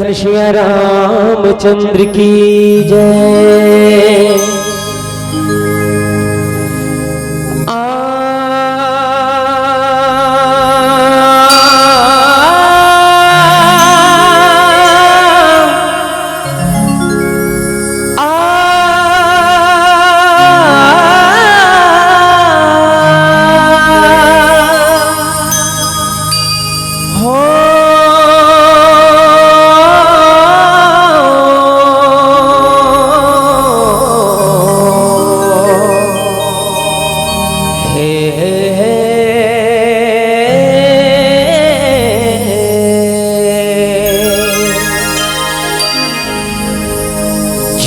लखन सिया रामचंद्र की जय।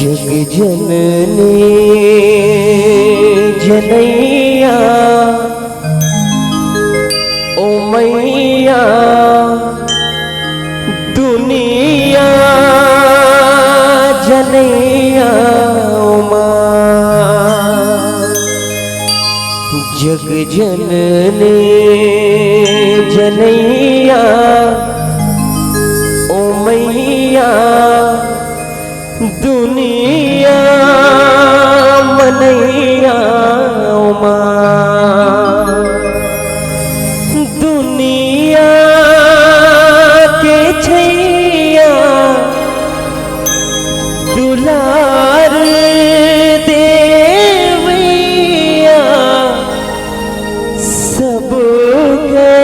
जग जननी जनैया ओ मैया दुनिया जनैया ओ माँ। जग जननी जनैया ओ मैया दुनिया मनैया ओ माँ। दुनिया के छैया दुलार देवैया सब के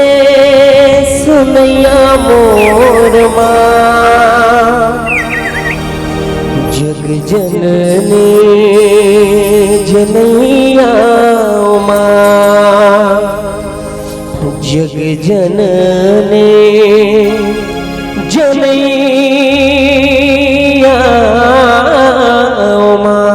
सुनैया मोर माँ। जग जननी जनैया ओ माँ। जग जननी जनैया ओ माँ।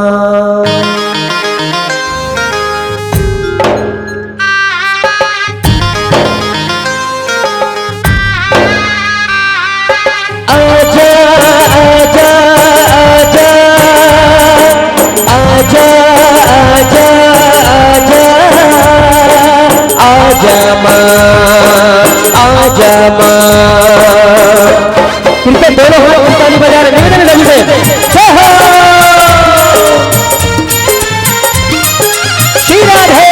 आजा आजा आजा आजा आजा आजा माँ आजा माँ। कृपया दोनों हाथ ताली बजा रहे निवेदन लगी से श्री राधे।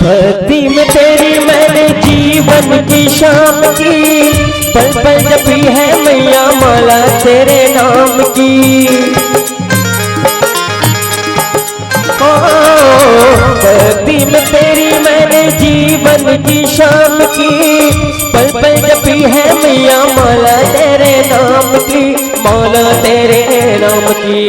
भक्ति में तेरी मैंने जीवन की शाम की, पल पल जपी है मैया माला तेरे नाम की। भक्ति में तेरी मैंने जीवन की शाम की, पल पल जपी है मैया माला तेरे नाम की, माला तेरे नाम की।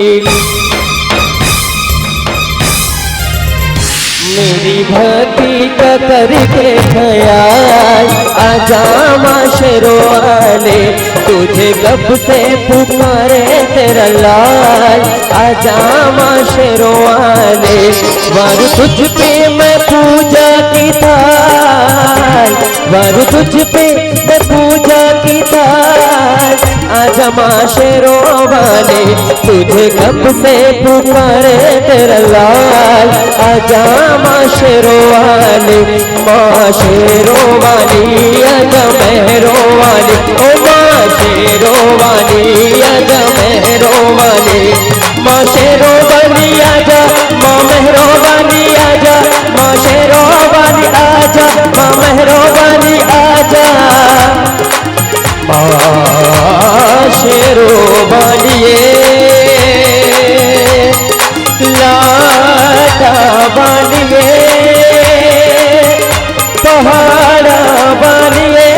मेरी भक्ति का करके ख्याल आजा माँ शेरवाले, तुझे कब से पुकारे तेरा लाल आजा माँ शेरवाले। वारू तुझ पे मैं पूजा की थाल, वारू तुझ पे मैं पूजा की थाल आजा माँ शेरवाले, तुझे कब से पुकारे तेरा लाल आजा माँ शेरवाले। माँ शेरवाली आजा मेहरवाली, ओ माँ शेरवाली आजा मेहरवाली। माँ शेरवाली आजा माँ मेहरवाली आजा, माँ शेरवाली आजा माँ मेहरवाली आजा। माँ शेरवाली लाटा बानिए पहाड़ा बानिए।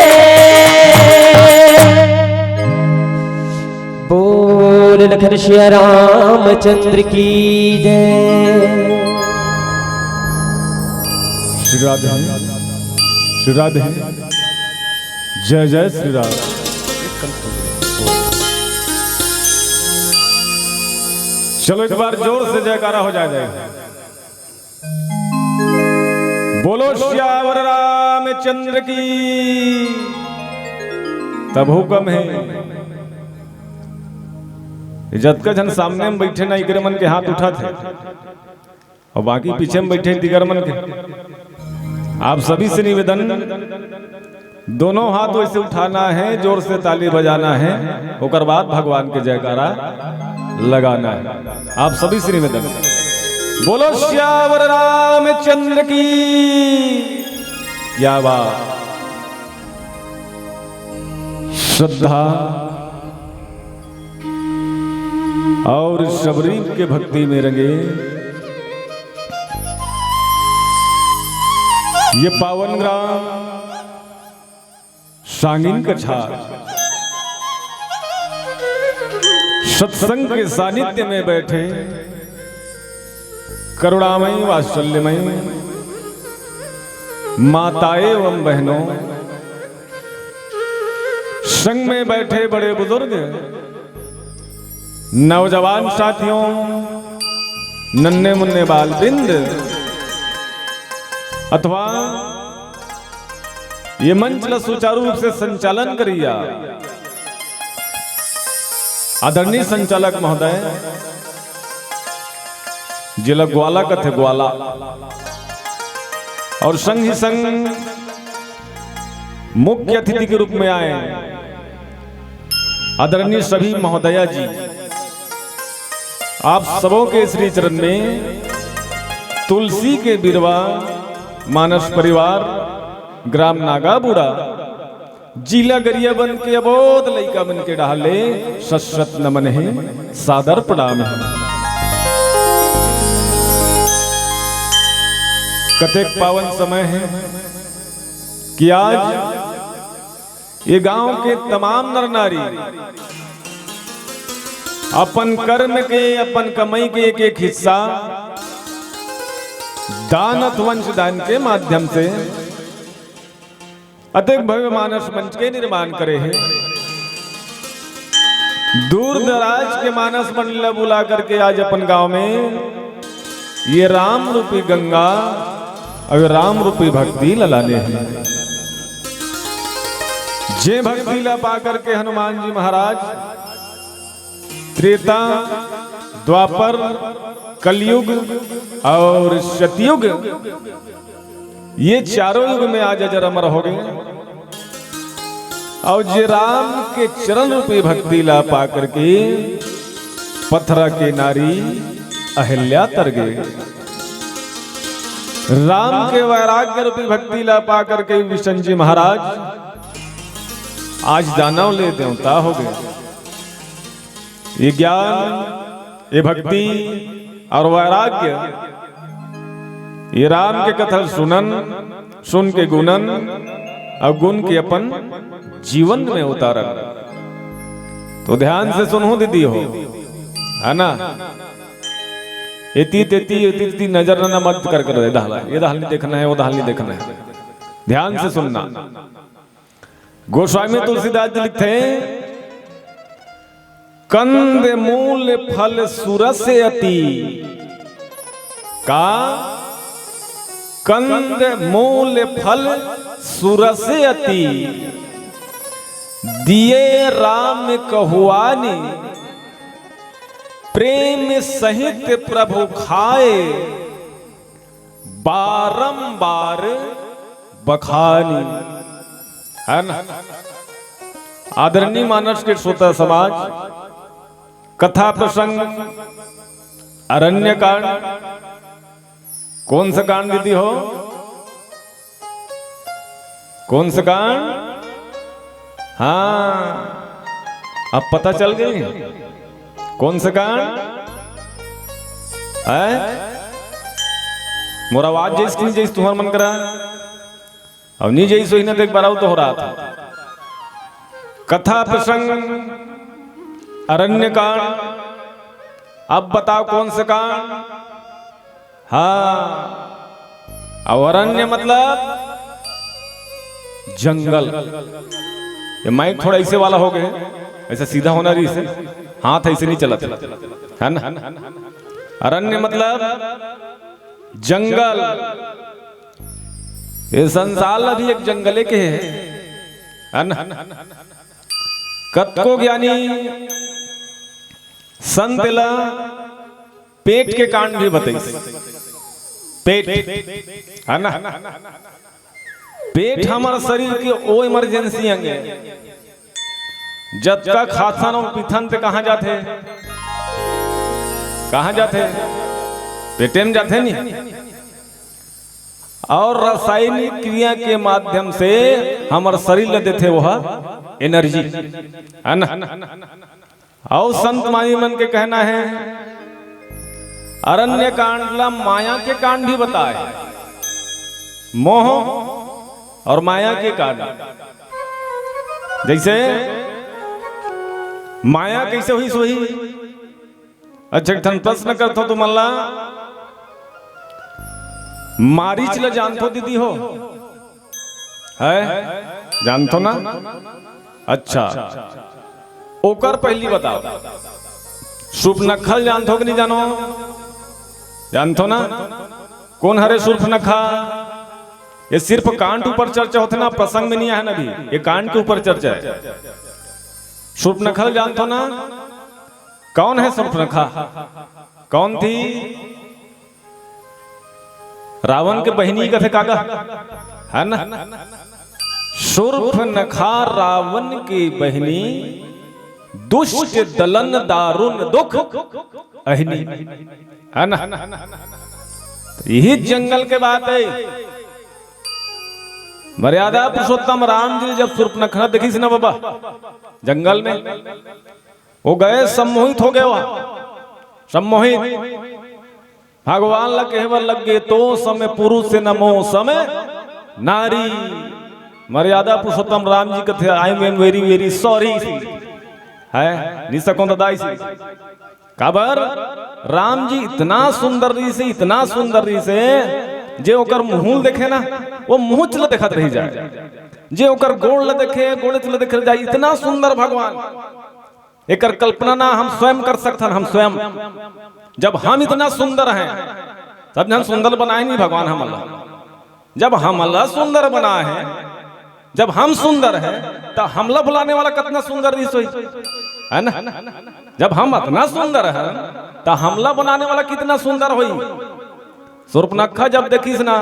बोल लखन सिया रामचंद्र की जय। श्री राधे श्री राधे जय जय श्री राम। चलो एक बार जोर से जयकारा हो जाएगा। बोलो श्यावर रामचंद्र की। तब हुक्म है जत का जन सामने में बैठे ना इकर मन के हाथ उठा थे और बाकी पीछे में बैठे दिगर मन के। आप सभी से निवेदन, दोनों हाथ वैसे उठाना है, जोर से ताली बजाना है, उसके बाद भगवान के जयकारा लगाना है। आप सभी से निवेदन, बोलो श्यावर रामचंद्र की। क्या बात, श्रद्धा और शबरी के भक्ति में रंगे ये पावन ग्राम सांगिन कछार सत्संग के सानिध्य में बैठे करुणामयी वात्सल्यमयी माताएं एवं बहनों, संग में बैठे बड़े बुजुर्ग, नौजवान साथियों, नन्हे मुन्ने बाल बिंद, अथवा ये मंच ला सुचारू रूप से संचालन करिया आदरणीय संचालक महोदय जिला ग्वाला कथे ग्वाला, और संग ही संग मुख्य अतिथि के रूप में आए आदरणीय सभी महोदया जी। आप सबों के श्री चरण में तुलसी के बिरवा मानस परिवार ग्राम नागाबुड़ा जिला गरिया बन के अबोध लइका बन के डाले सशत नमन है, सादर प्रणाम है। कतेक पावन समय है कि आज ये गांव के तमाम नर नारी अपन कर्म के, अपन कमाई के एक एक हिस्सा दान वंश दान के माध्यम से अतिक भव्य मानस मंच के निर्माण करे हैं। दूर दराज के मानस मंडल बुला करके आज अपन गांव में ये राम रूपी गंगा और राम रूपी भक्ति ललाने हैं। जे भक्ति ला पा करके हनुमान जी महाराज त्रेता, द्वापर, कलयुग और सतयुग, ये चारों युग में आज अजर अमर हो गए। और जे राम के चरण रूपी भक्ति ला पा करके पथरा के नारी अहिल्या तर गए। राम के वैराग्य रूपी भक्ति ला पा करके विष्णु जी महाराज आज दानव ले देवता हो गए। ये ज्ञान, ये भक्ति और वैराग्य, ये राम के कथा सुनन, सुन के गुणन और गुण के अपन जीवन में उतारन। तो ध्यान से सुनो दीदी हो, है ना? इति तेती इति तेती नजर न मत कर कर ये दाल नहीं देखना है, वो दाल नहीं देखना है। ध्यान से सुनना। गोस्वामी तुलसीदास जी लिखते हैं, कंद मूल फल सुरस अति का, कंद मूल फल सुरस अति दिए राम कहुआनी प्रेम सहित प्रभु खाए बारंबार बखानी। है ना? आदरणीय मानस के श्रोता समाज, कथा प्रसंग अरण्य कांड, कौन सा कांड दीदी हो? कौन सा कांड? हाँ, अब पता चल गई कौन सा कांड है? मोरा आवाज जैस की जैस तुम्हारा मन करा, अब नहीं जैस ही ना देख पा रहा तो हो रहा था। कथा प्रसंग अरण्य कांड, अब बताओ कौन सा कांड? हाँ, और अरण्य मतलब जंगल। ये माइक थोड़ा ऐसे वाला हो गए, ऐसा सीधा होना रही से हाथ ऐसे नहीं चलत है ना। अरण्य मतलब जंगल, ये संसार अभी एक जंगले के है ना। कतको ज्ञानी संत ला पेट के कांड भी बताई। पेट है ना, पेट हमारे शरीर की ओ इमरजेंसी अंगे जब का खासन और पिथन पे कहां जाते, कहां जाते, पेटे में जाते नहीं। और रासायनिक क्रिया के माध्यम से हमारे शरीर ले देते वह एनर्जी है ना। और संत माई मन के कहना है अरण्य कांड ला माया के कांड भी बताए, मोह और माया के कांड। जैसे माया कैसे हुई सोही। अच्छा धन प्रश्न करते हो तुम अल्लाह मारीच ल जानतो दीदी हो है, जानतो ना। अच्छा ओकर पहली बताओ, सूर्पनखा जानतो कि नहीं जानो, जानतो ना। कौन हरे सूर्पनखा? ये सिर्फ कांड ऊपर चर्चा होते ना, प्रसंग में नहीं है ना, अभी ये कांड के ऊपर चर्चा है। सूर्पनखा जानतो ना? कौन है सूर्पनखा? कौन थी? रावण के बहनी का थे काका है ना। सूर्पनखा रावण की बहनी, दुष्ट दलन दारुण दुख अहिनी है ना। यही जंगल के बात है। मर्यादा पुरुषोत्तम राम जी जब सूर्पनखा देखी ना बाबा जंगल में, वो गए सम्मोहित हो गए, वहां सम्मोहित। भगवान ला कहवर लग गए तो समय पुरुष से नमो समय नारी। मर्यादा पुरुषोत्तम राम जी कहते I am very very sorry है निसकों दाई सी काबर। राम जी इतना सुंदर री से, इतना सुंदर री से जे ओकर मुंह देखे ना वो मुंह चल देखत रह जाए, जे ओकर गोड़ ल देखे गोड़ चल देख जाए। इतना सुंदर भगवान, एकर कल्पना ना हम स्वयं कर सकते। हम स्वयं जब हम इतना सुंदर हैं, तब हम सुंदर बनाए नहीं भगवान हम अल्लाह। जब हम अल्लाह सुंदर बना है, जब हम सुंदर हैं, तो हमला बुलाने वाला कितना सुंदर है ना। जब हम इतना सुंदर हैं, तो हमला बनाने वाला कितना सुंदर हुई। सूर्पनखा जब देखीस ना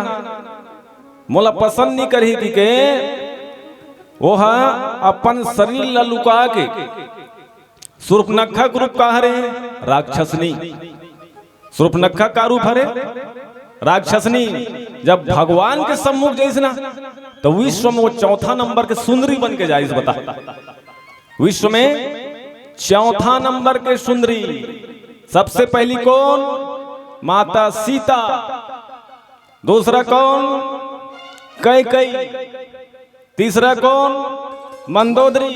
मोला पसंद नहीं करी कि के वो अपन शरीर ला लुका के। सूर्पनखा का रूप का हरे राक्षसनी। सूर्पनखा का रूप हरे राक्षसनी। जब भगवान के सम्मुख जैसे ना तो विश्व में वो चौथा नंबर के सुंदरी बन के जाए। बता विश्व में चौथा नंबर के सुंदरी सबसे पहली कौन? माता सीता। दूसरा कौन? कैकेयी। तीसरा कौन? मंदोदरी।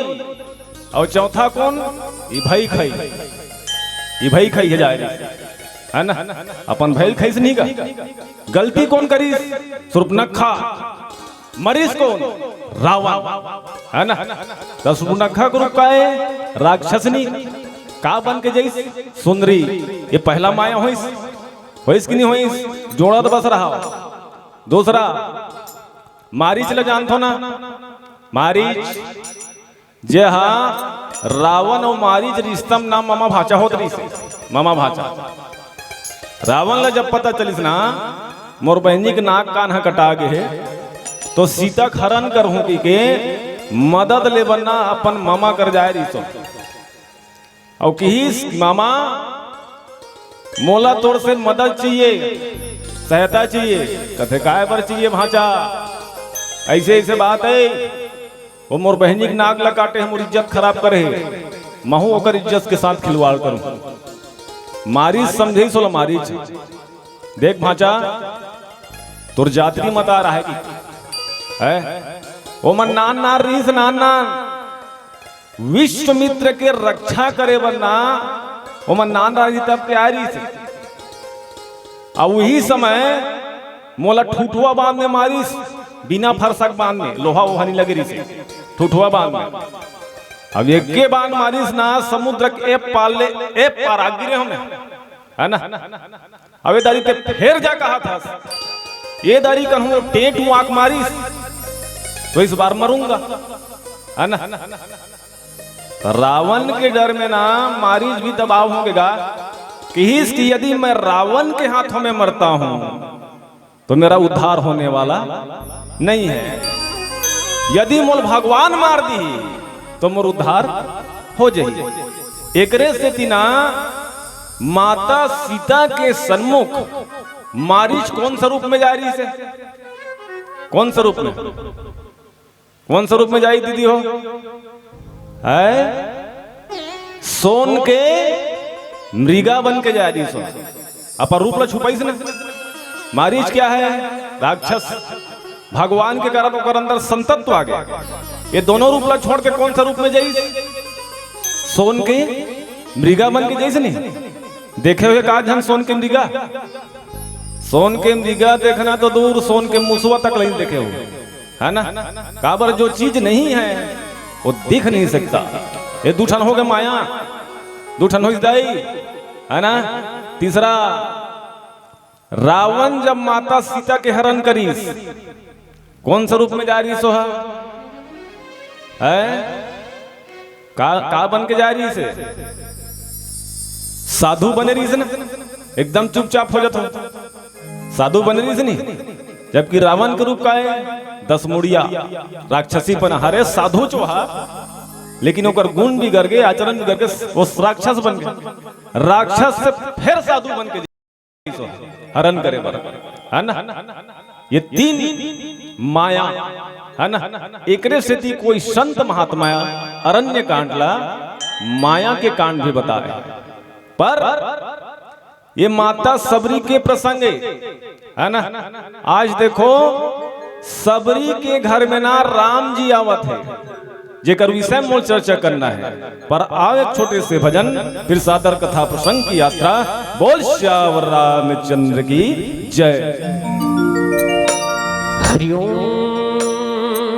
और चौथा कौन? भई खाई। भई खाई है जाए है ना। अपन भैल खाई से नहीं का गलती कौन करी? सूर्पनखा। मरीज कौन? रावण है ना। तो सूर्पनखा को रूप का है राक्षसनी का बन के जैसे सुंदरी। ये पहला माया होइस कि नहीं होइस? जोड़ा तो बस रहा। दूसरा मारीच ल जानतो ना। मारीच जे हाँ रावण और मारीच रिश्तम नाम मामा भाचा होत रही से। मामा भाचा रावण ला जब पता चलिस ना मोर बहनी के नाक कान कटा गे है, तो सीता खरन कर हूं के मदद ले बनना अपन मामा कर जाए रिसो। और किस मामा मोला तोड़ से मदद चाहिए, सहायता चाहिए। कथे काय पर चाहिए भाचा? ऐसे ऐसे बात है। वो मोर बहनी के नाक ला काटे, हम इज्जत खराब करे, महू ओकर इज्जत के साथ खिलवाड़ करूं। मारीच समझे सोला मारीच। देख भाचा तुर जात्री मत आ रहा है कि है ओ मन नान नार रीस नान नान विश्वमित्र के रक्षा करे बनना ओ मन नान रही तब के आ रही से। अब वही समय मोला ठूठुआ बांध में मारिस, बिना फरसक बांध में लोहा वोहा नहीं लगे रही से ठूठुआ बांध में। अब एक के बान मारिस ना समुद्र के पाले ए पारागिरे हमें है ना। अब ये दारी ते फिर जा कहा था ये दारी कहूँ टेट आंख मारिस तो इस बार मरूंगा है ना। रावण के डर में ना मारिच भी दबाव होगा कि यदि मैं रावण के हाथों में मरता हूं तो मेरा उद्धार होने वाला नहीं है, यदि मोल भगवान मार दी तो मोर उद्धार हो जाए। एकरे से तिना माता सीता के सन्मुख मारिच कौन सा रूप में जा रही से, कौन सा रूप में, कौन सा रूप में जाई दीदी हो है सोन के मृगा बन के जा रही सो अपन रूप ला छुपाई से ना। मारीच क्या है राक्षस, भगवान के कारण ओकर अंदर संतत्व आ गया। ये दोनों रूप ला छोड़ के कौन सा रूप में जाई सोन के मृगा बन के जैसे नहीं देखे हुए कहा जन सोन के मृगा, सोन के मृगा देखना तो दूर सोन के मुसवा तक नहीं देखे हुए है ना। काबर जो चीज नहीं है वो दिख नहीं सकता। ये दूठन हो गए माया, दूठन हो जाई है ना। तीसरा रावण जब माता सीता के हरण करीस कौन सा रूप में जा रही सोहा है का बन के जा रही से साधु बने रही से ना, एकदम चुपचाप हो जाता साधु बने रही से नहीं। जबकि रावण के रूप का है 10 मुड़िया राक्षसी पन हरे साधु चोहा, लेकिन ओकर गुण भी गर गए, आचरण भी गर गए, वो राक्षस बन गए। राक्षस से फिर साधु बन के हरण करे है ना। ये 3 माया है ना। एकरे से थी कोई संत महात्मा अरण्य कांडला माया के कांड भी बताए। पर ये माता सबरी के प्रसंग है ना। आज देखो सबरी के घर में ना राम जी आवत है जेकर विषय में चर्चा करना है। पर आओ एक छोटे से भजन फिर सादर कथा प्रसंग की यात्रा। बोल श्यावर रामचंद्र की जय। हरिओम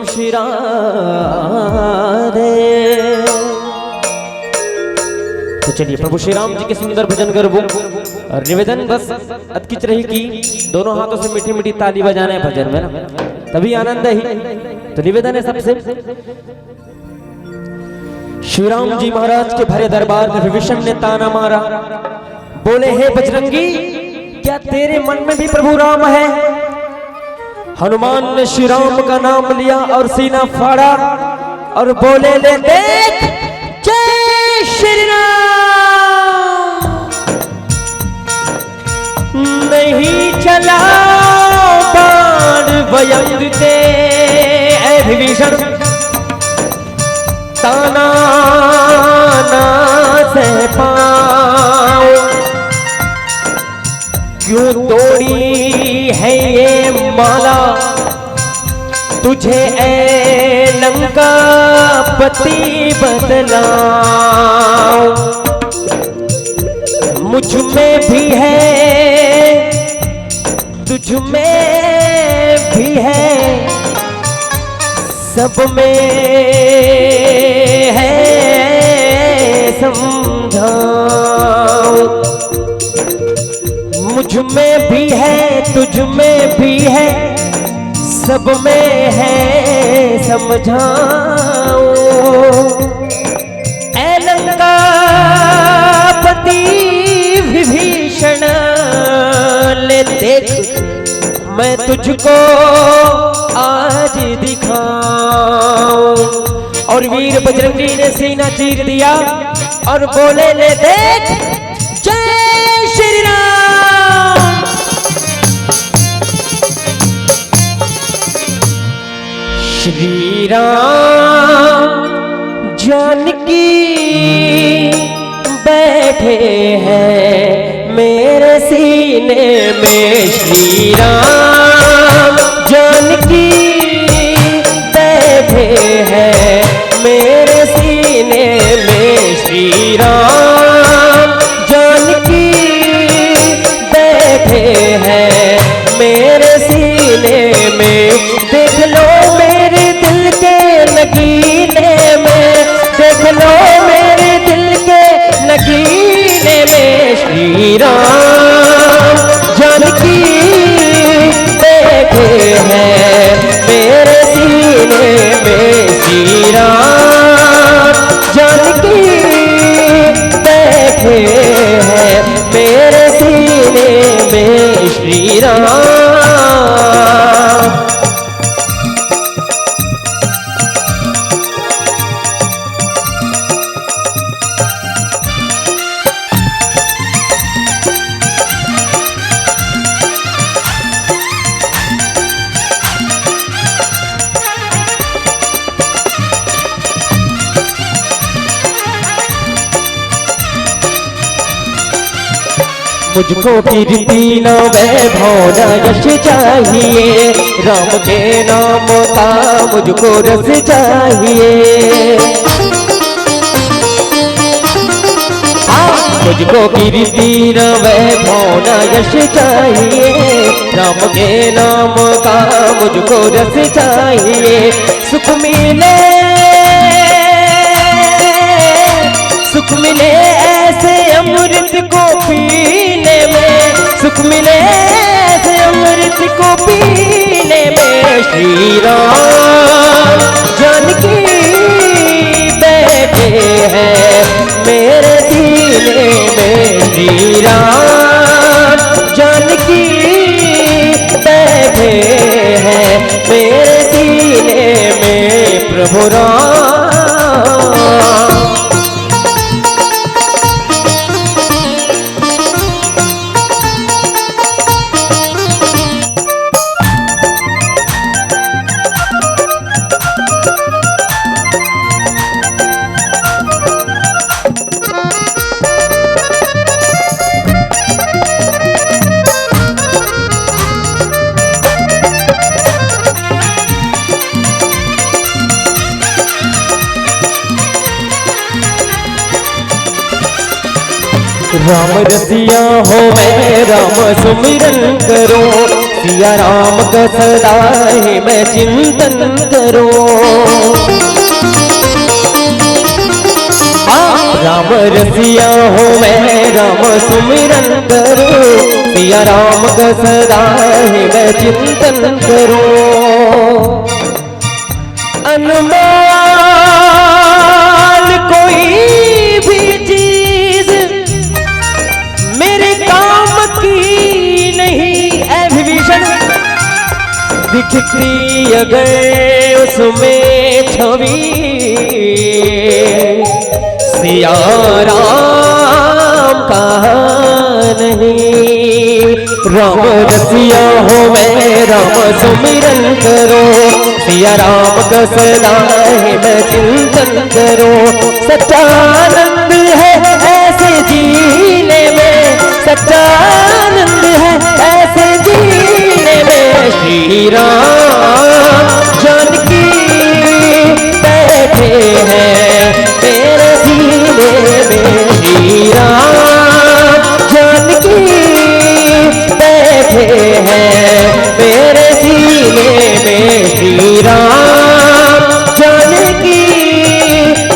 श्री राधे। तो चलिए प्रभु श्री राम जी के सुंदर भजन करबो और निवेदन बस अतकिच रही कि दोनों हाथों से मीठी मीठी ताली बजाना है भजन में ना, तभी आनंद है। तो निवेदन है सबसे श्री राम जी महाराज के भरे दरबार में विभीषण ने ताना मारा, बोले हे बजरंगी क्या तेरे मन में भी प्रभु राम है। हनुमान ने श्री राम का नाम लिया और सीना फाड़ा और बोले ले देख जय श्री राम। नहीं चला बाण भयंग ते विभीषण ताना ना सह पाओ। क्यों तोड़ी है ये माला तुझे ए लंका पति बदलाओ। मुझ में भी है तुझ में भी है सब में है समझाओ। मुझ में भी है तुझ में भी है सब में है समझाओ। ऐ लंका पति विभीषण ले देख मैं तुझको आज दिखाऊं। और वीर बजरंगी ने सीना चीर दिया और बोले ले देख जय श्री राम। श्री राम जानकी बैठे हैं मेरे सीने में। श्री राम जानकी बैठे हैं मेरे सीने में। श्री राम जानकी बैठे हैं मेरे सीने में। देख लो मेरे दिल के नगीने में, देख श्री राम जानकी बैठे हैं मेरे सीने में, श्री राम जानकी बैठे हैं मेरे सीने में, श्री राम। मुझको कीर्ति न वैभव न यश चाहिए, राम के नाम का मुझको रस चाहिए। मुझको कीर्ति न वैभव न यश चाहिए, राम के नाम का मुझको रस चाहिए। सुख मिले ऐसे अमृत को पीने में, सुख मिले ऐसे अमृत को पीने में, श्री राम जानकी बैठे हैं मेरे सीने में, श्री राम जानकी बैठे हैं मेरे सीने में, प्रभु राम। राम रसिया हो मैं राम सुमिरन करूं, सिया राम का सदा ही मैं चिंतन करूं। राम रसिया हो मैं राम सुमिरन करूं, सिया राम का सदा ही मैं चिंतन करूं। अनमोल कोई भी चीज मेरे काम की नहीं ऐ विभीषण, दिखती अगर उसमें छवि सिया राम का नहीं। राम रसिया हो मैं राम सुमिरन करो, सिया राम का सदा है मैं चिंतन करो। सच्चा आनंद है ऐसे जीने में, सच्चा आनंद है ऐसे जीने में, श्री राम जानकी बैठे हैं मेरे सीने में, श्री राम जानकी बैठे हैं मेरे सीने में, श्री राम जानकी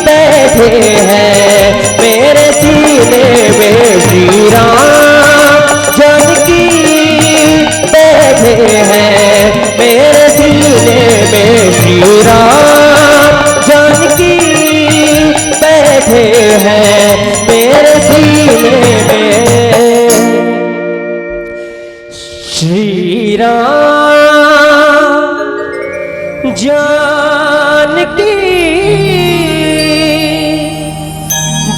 बैठे हैं मेरे सीने में, श्री राम जानकी बैठे हैं मेरे सीने में, श्री राम जानकी बैठे हैं मेरे सीने में, श्री राम जानकी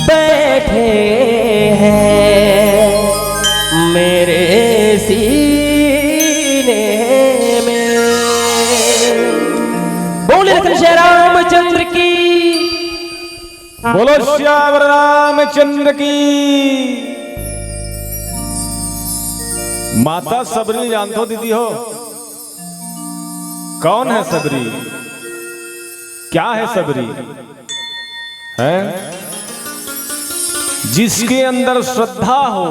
बैठे हैं मेरे सीने में। बोले कृष्ण रामचंद्र की, बोलो श्यावर रामचंद्र की। माता सबरी जानते दीदी हो? कौन है सबरी? क्या है सबरी? है जिसके अंदर श्रद्धा हो,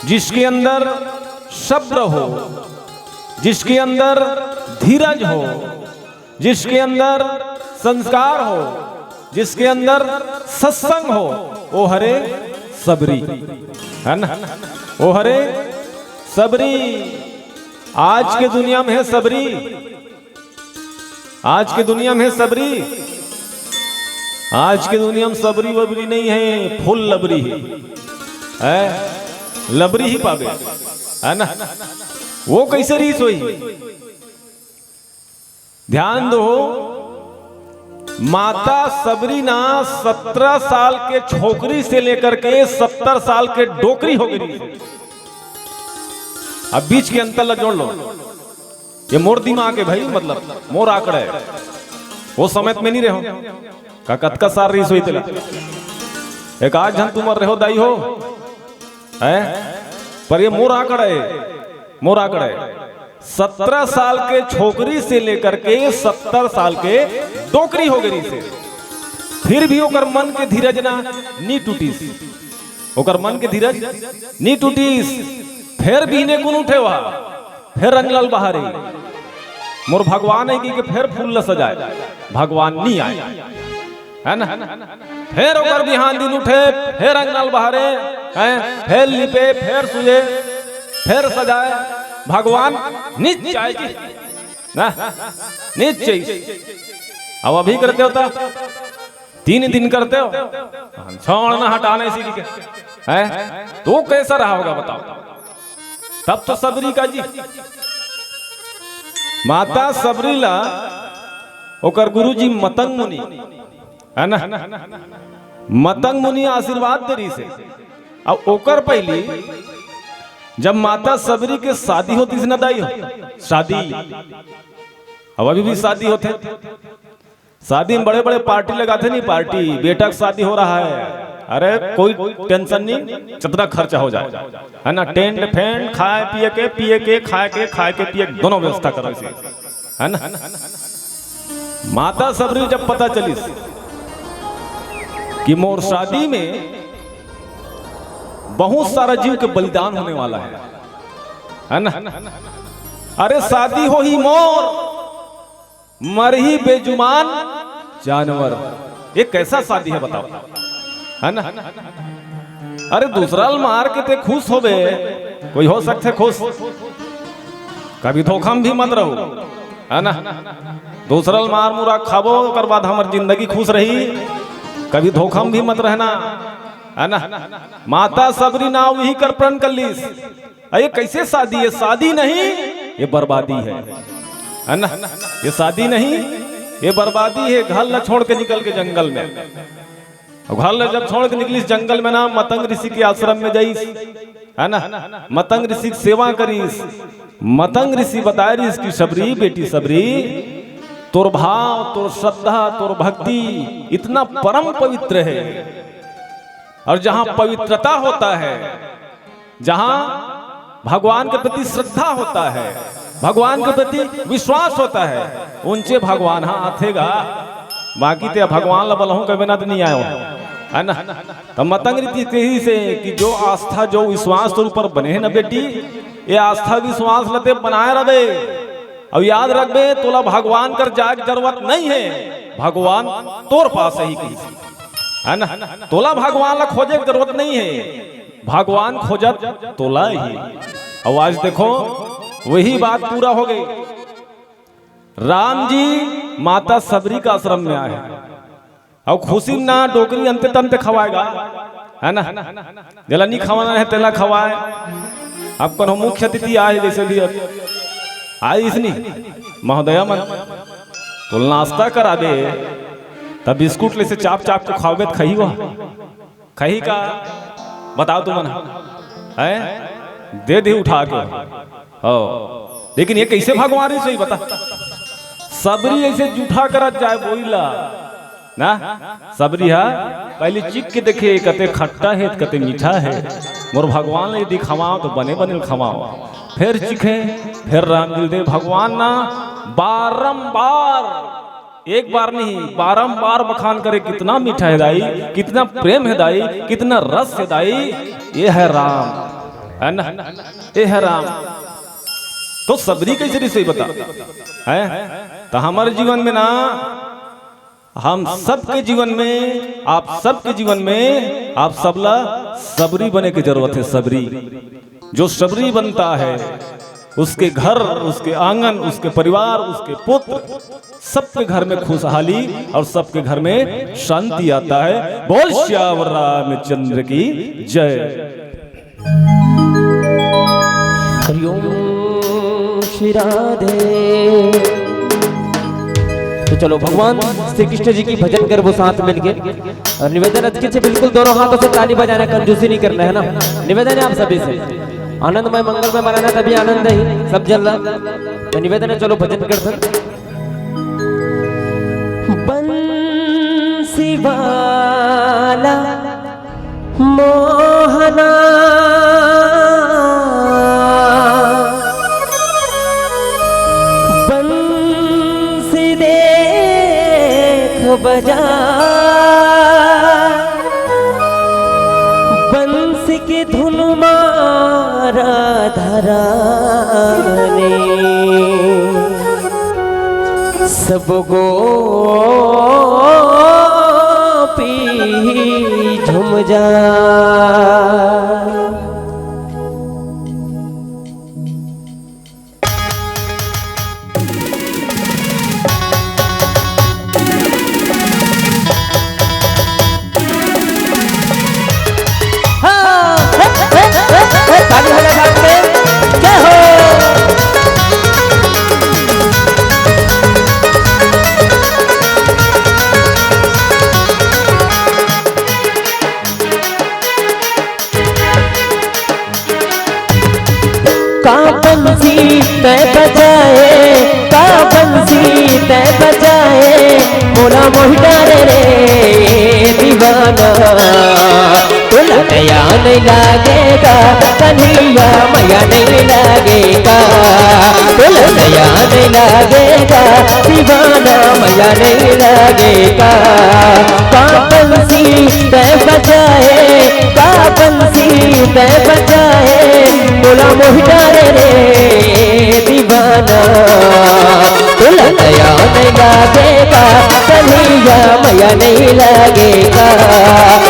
जिसके अंदर सब्र हो, जिसके अंदर धीरज हो, जिसके अंदर संस्कार हो, जिसके अंदर सत्संग हो, वो हरे सबरी, है ना? ओ हरे सबरी, आज के दुनिया में है सबरी, आज के दुनिया में है सबरी, आज के दुनिया में सबरी वबरी नहीं है, फुल लबरी है, लबरी ही पावे, है ना? वो कैसे रीस हुई? ध्यान दो, माता सबरी ना 17 साल के छोकरी से लेकर के 70 साल के डोकरी हो गई। अब बीच के अंतर ला जोड़ लो, ये मोर दिमाग है भाई, मतलब मोर आंकड़ा है, वो समय में नहीं रहो का कतका सार रीस हुई तेला, एक आज जन तुम रहो दाई हो है, पर ये मोर आंकड़ा है, मोर आंकड़ा है। 17 साल के छोकरी से लेकर के 70 साल के डोकरी हो गई से, फिर भी ओकर मन के धीरज ना नी टूटीस, ओकर मन के धीरज नी टूटीस, फिर भी ने कौन उठे वहा, फिर रंगलाल बहारी, मोर भगवान है कि फिर फूल ल सजाए, भगवान नहीं आए, है ना? फिर ओकर बिहान दिन उठे, फिर रंगलाल बहारे, फिर लिपे, फिर सुजे, फिर सजाए, भगवान निश्चय चाहिए ना, निश्चय। अब अभी करते होता 3 दिन करते हो, छोड़ना हटाना इसी के है, तो कैसा रहा होगा बताओ? तब तो सबरी का जी, माता सबरी ला ओकर गुरुजी मतंग मुनि, है ना? मतंग मुनि आशीर्वाद दे रही से। अब ओकर पहली जब माता सबरी के शादी होती थी ना दाई हो, शादी, अब अभी भी शादी होते, शादी में बड़े बड़े पार्टी लगाते नहीं, पार्टी, बेटा का शादी हो रहा है, अरे कोई टेंशन नहीं, जितना खर्चा हो जाए, है ना? टेंट फेंट, खाए पिए के, पिए के, खाए के पिए, दोनों व्यवस्था करो इसे, है ना? माता सबरी जब पता चली कि मोर शादी में बहुत सारा जीव के बलिदान होने वाला है ना? अरे शादी हो ही मोर, मर ही बेजुबान जानवर, ये कैसा शादी है बताओ, है ना? अरे दूसरा मार के ते खुश हो बे, कोई हो सकते खुश, कभी धोखा भी मत रहो, है ना? दूसरा मार मुरा खाबो, ओकर बाद हमार जिंदगी खुश रही, कभी धोखा भी मत रहना, है ना? माता सबरी ना वही कर प्रण कर ली, ये कैसे शादी है? शादी नहीं, ये बर्बादी है ना? ये शादी नहीं, ये बर्बादी है। घर ल छोड़ के निकल के जंगल में, घर ल जब छोड़ के निकली जंगल में ना, मतंग ऋषि के आश्रम में जाइस, है ना? मतंग ऋषि की सेवा करीस, मतंग ऋषि बताए रही कि सबरी, बेटी सबरी, तोर भाव, तोर श्रद्धा, तोर भक्ति इतना परम पवित्र है, और जहां पवित्रता होता है, जहां भगवान के प्रति श्रद्धा होता है, भगवान के प्रति विश्वास होता है, उनसे भगवान हाँ आथेगा, बाकी ते भगवान ला बलहूं के बिना तो नहीं आयो, है ना? तो मतंग रीति से कि जो आस्था, जो विश्वास तोर ऊपर बने है ना बेटी, ये आस्था विश्वास लते बनाए रहे, और याद रखबे तोला भगवान कर जाए जरूरत नहीं है, भगवान तोर पास ही की, है ना? तोला भगवान ला खोजे की जरूरत नहीं है, भगवान खोजत तोला ही। और आज देखो वही बात पूरा हो गई, राम जी माता सबरी का आश्रम में आए, और खुशी ना डोकरी अंत तंत खवाएगा, है ना? जला नहीं खवाना है तेला खवाए। अब कौन मुख्य अतिथि आए, जैसे भी आई इसनी महोदया मन तो नाश्ता करा दे, तब बिस्कुट ले से चाप चाप को खाओगे तो खही वह खही का बताओ तुम है, दे दे उठा के हो। लेकिन ये कैसे भगवान से ही बता, सबरी ऐसे जूठा करत जाए बोला ना, सबरी हा पहले चिक के देखे कते खट्टा है कते मीठा है, मोर भगवान यदि खवाओ तो बने बने खवाओ, फिर चिखे, फिर राम दिल दे। भगवान ना बारंबार, एक बार नहीं बारंबार बखान करे, कितना मीठा है दाई, कितना प्रेम है दाई, कितना रस है दाई, ये है राम, है ना? ये है राम। तो सबरी कैसे से बता है, तो हमारे जीवन में ना हम सबके जीवन में, आप सबके जीवन में आप सबला सबरी बने की जरूरत है। सबरी, जो सबरी बनता है उसके घर, उसके आंगन, उसके परिवार, उसके पुत्र, सबके घर में खुशहाली और सबके घर में शांति आता है। बोल श्यावर रामचंद्र की जय। हरिओम श्री राधे। तो चलो भगवान श्री कृष्ण जी की भजन कर वो साथ मिलके, और निवेदन अच्छे से बिल्कुल दोनों हाथों से ताली बजाना, कंजूसी नहीं करना है ना। निवेदन है आप सभी से आनंदमय मंगलमय बनाना, तभी आनंद ही सब जल रहा। तो निवेदन है, चलो भजन करते। बंसी वाला मोहना बंसी देख बजा, बंसी की धुन मारा धरा ने, सब गोपी झूम जा। बंसी तय बजाए, का बंसी तय बजाए, मोला मोहिता रे दीवाना, तोला नया नहीं लागेगा कन्हैया, मैया नहीं लागेगा, तोला नया नहीं लागेगा दीवाना, मैया नहीं लागेगा। का बंसी तय बजाए, का बंसी तय बजाए, मोला मोहिता रे दीवाना, तोला नया नहीं लागेगा कन्हैया, मैया नहीं लागेगा,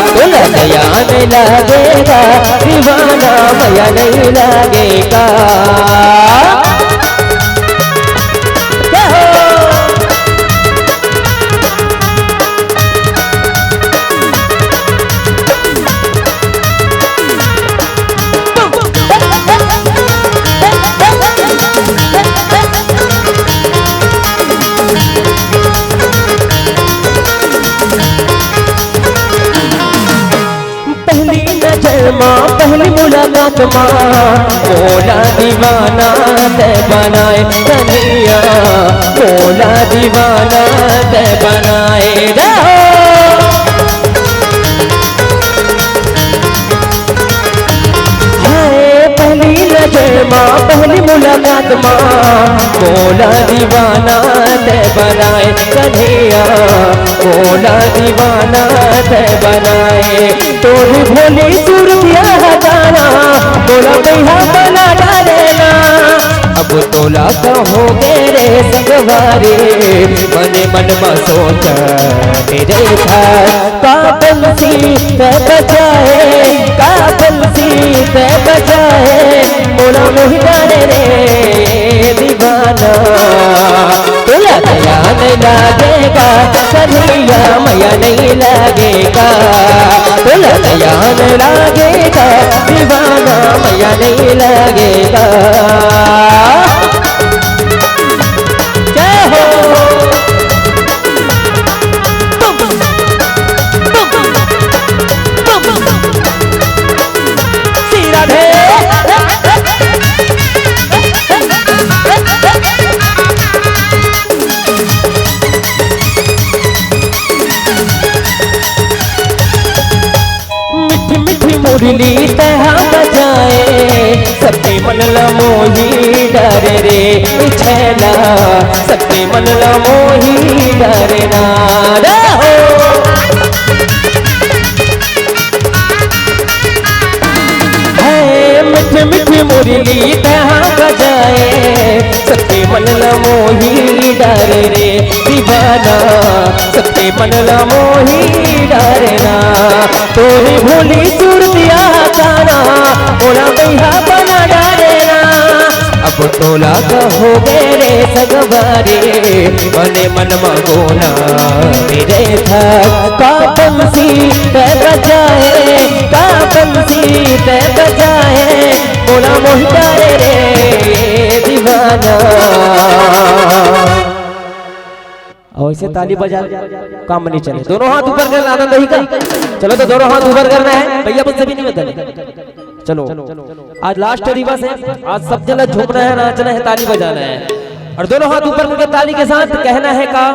तोला नया नहीं लागेगा दीवाना, मैया नहीं लागेगा। पहली मुलाकात माँ, मोला दीवाना ते बनाए कन्हैया, मोला दीवाना ते बनाए रहो। पहली नजर माँ, पहली मुलाकात माँ, मोला दीवाना ते बनाए कन्हैया, मोला दीवाना ते बनाए। तोरी भोली सुरतिया गाना, बोला भैया बना डालेना, अब तोला कहोगे रे संगवारी, मने मन में सोचा तेरे था। का बंसी तय बजाए, का बंसी तय बजाए, मोला मोहिता रे दीवाना, तोला नया नहीं लागेगा कन्हैया, मैया नहीं लागेगा, तोला नया नहीं लागेगा दीवाना, मैया नहीं लागेगा। जय हो श्री राधे। मुरली तह बजाए, सबके मन मोही डरे रे छैला, सबके मन मोही डरे ना रहो। मिठी मिठी मुरली तह बजाए, सबके मन ला मोही डारे रे दीवाना, सबके मन ला मोही डारना। तोरी भूली सूरतिया काना बोला भैया बना डारेना। अब तोला कहो रे सगवारे बने मन मगोना मेरे था का बंसी ते बजाए, का बंसी ते बजाए बोला मोही डारे रे दीवाना। और ऐसे ताली बजा काम नहीं चले, दोनों हाथ ऊपर करना आनंद ही का। चलो तो दोनों हाथ ऊपर करना है भैया, बस सभी नहीं बदले। चलो आज लास्ट दिवस है, आज सब जगह झूमना है, नाचना है, ताली बजाना है। और दोनों हाथ ऊपर करके ताली के साथ कहना है का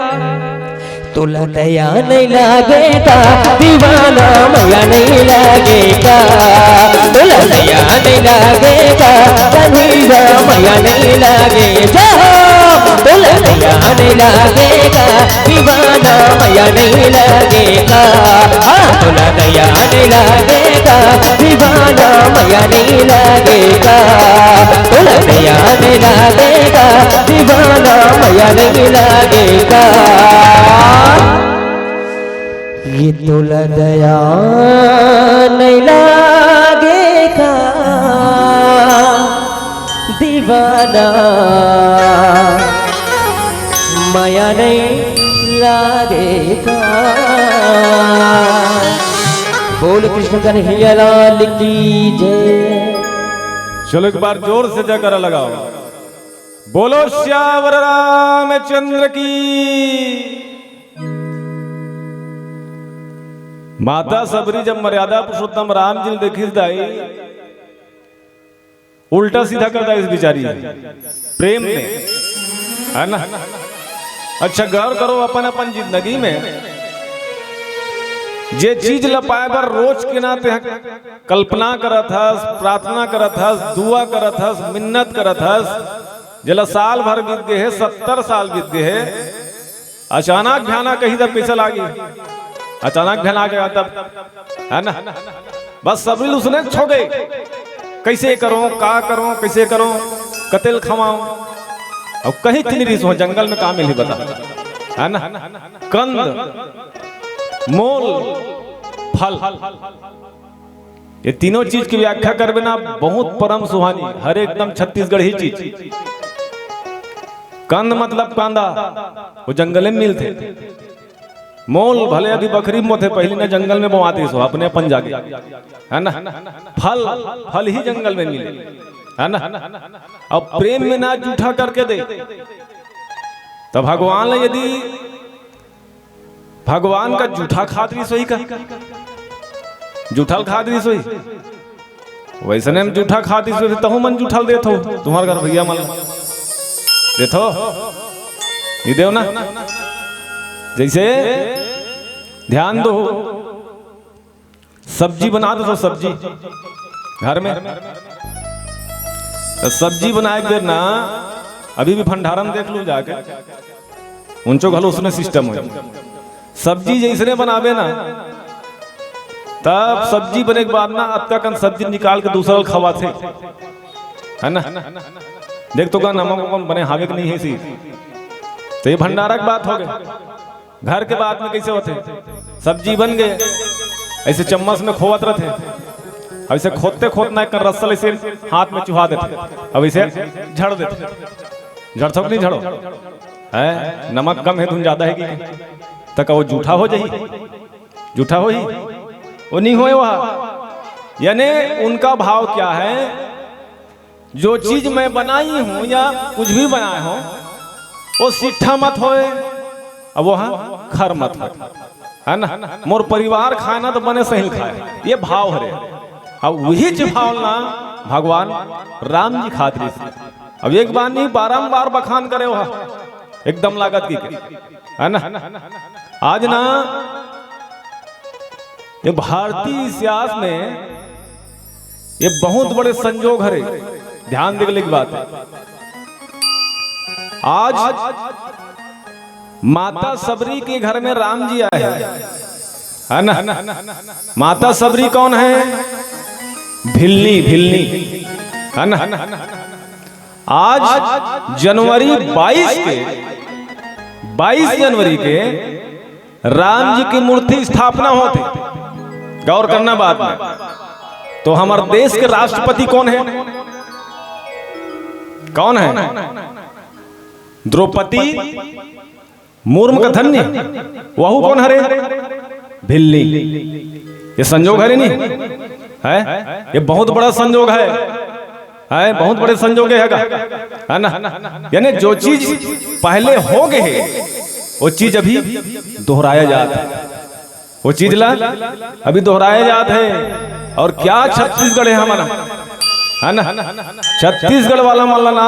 तुला दया नहीं लागेगा दीवाना, मैया नहीं लागेगा। तुला दया नहीं लागेगा कन्हैया, मैया नहीं लागेगा। तुला दया नहीं लागेगा दीवाना, मैया नहीं लागेगा। तुला दया नहीं लागेगा दीवाना, मैया नहीं लागेगा। तुला दया नहीं लागेगा दीवाना, मैया नहीं लागेगा। ये तुला दया नहीं लागेगा दीवाना, माया नहीं लागेगा। बोल कृष्ण कन्हैया लाल की जय। चलो एक बार जोर से जयकारा लगाओ, बोलो श्यावर रामचंद्र की। माता सबरी जब मर्यादा पुरुषोत्तम राम जी देखी दाई उल्टा सीधा करता इस बिचारी प्रेम में, है ना। अच्छा गौर करो अपन अपन जिंदगी में जे चीज लपाए बर रोज के नाते कल्पना करत हस, प्रार्थना करत हस, दुआ करत हस, मिन्नत करत हस, जला साल भर बीत गए है, 70 साल बीत गए है, अचानक ध्यान कहीं तब कैसे लागी, अचानक ध्यान आ गया तब, है ना। बस सबरी उसने छो गए, कैसे करो का करो कैसे करो कतिल खमाओ। अब कहीं चिन्ह हो जंगल में काम मिली बता, है ना। कंद मोल फल, ये तीनों चीज की व्याख्या करबे ना बहुत परम सुहानी, हर एकदम छत्तीसगढ़ी चीज। कंद मतलब कांदा, वो जंगल में मिलते। मोल भले अभी बकरी मोथे पहले ना जंगल में बोआते सो अपने अपन जाके, है ना। फल फल ही जंगल में मिले, है ना। अब प्रेम में ना जूठा करके दे तो भगवान ने यदि भगवान का जूठा खादरी सोई का जूठल खादरी सोई वैसे ने जूठा खादी सोई तहु मन जूठल देथो तुम्हारे घर भैया मन देथो ये देव ना। जैसे ध्यान दो सब्जी बना दो, तो सब्जी घर में तो सब्जी बनाए के ना अभी भी भंडारण देख लो जाके उनको घलो उसने सिस्टम हो। सब्जी जैसे बनावे ना तब सब्जी बने के बाद ना अब तक सब्जी निकाल के दूसरा खवा थे, है ना। देख तो का नमक बने हावे नहीं है सी, तो ये भंडारा की बात हो गई। घर के बाद में कैसे होते सब्जी बन गए ऐसे चम्मच में खोवत रहते, अब इसे खोदते खोदना एक रस्सल ऐसे हाथ में चुहा देते, अब इसे झड़ देते। झड़थो नहीं झड़ो है, नमक कम है तुम ज्यादा है कि तक वो जूठा हो जाही, जूठा हो ही वो नहीं होए वह। यानी उनका भाव क्या है, जो चीज मैं बनाई हूं या कुछ भी बनाए हो वो सिट्ठा मत होए, अब वहां खर मत हो, है ना। मोर परिवार खाना तो बने सही खाए, ये भाव है। अब वही भाव ना भगवान राम जी खातिर से अब एक बार नहीं बारंबार बखान करे वहां एकदम लागत की, है ना। आज ना ये भारतीय इतिहास में ये बहुत बड़े संजोग है, ध्यान देने की बात है। आज माता सबरी के घर में राम जी आए है ना। माता सबरी कौन है, भिल्ली भिल्ली, है ना। आज जनवरी 22 जनवरी के राम जी की मूर्ति स्थापना होती। गौर करना बात में। तो हमारे देश के राष्ट्रपति कौन है? कौन है? द्रौपदी मुर्मू का धन्य वहू कौन हरे? भिल्ली। ये संजोग है नहीं है? ये बहुत बड़ा संजोग है, बहुत बड़े संजोग है ना। यानी जो चीज पहले हो गए वो चीज अभी दोहराया जाता है, वो चीज ला अभी दोहराया जाता है। और क्या छत्तीसगढ़ है हमारा, है ना। छत्तीसगढ़ वाला मल्लाना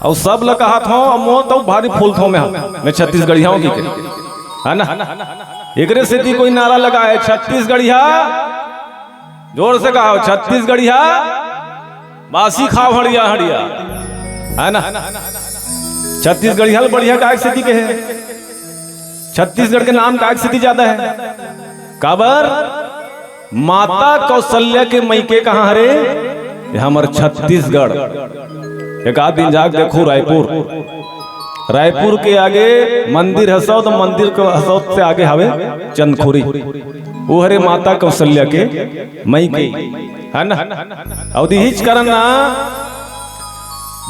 और सब लगा हाथ हो मो तो भारी फूल थो मैं छत्तीसगढ़िया की है ना। एकरे से कोई नारा लगा है छत्तीसगढ़िया, जोर से कहा छत्तीसगढ़िया बासी खाओ हड़िया हड़िया, है ना। छत्तीसगढ़िया बढ़िया कायक स्थिति के है। छत्तीसगढ़ के नाम कायक स्थिति ज्यादा है। काबर माता कौशल्या के मैके कहाँ हरे? हमारे छत्तीसगढ़। एक आध दिन जाके देखो रायपुर के आगे मंदिर हसो तो मंदिर को हसो से आगे हवे चंदखुरी, वो हरे माता कौशल्या के मैके, है ना। और हिच करना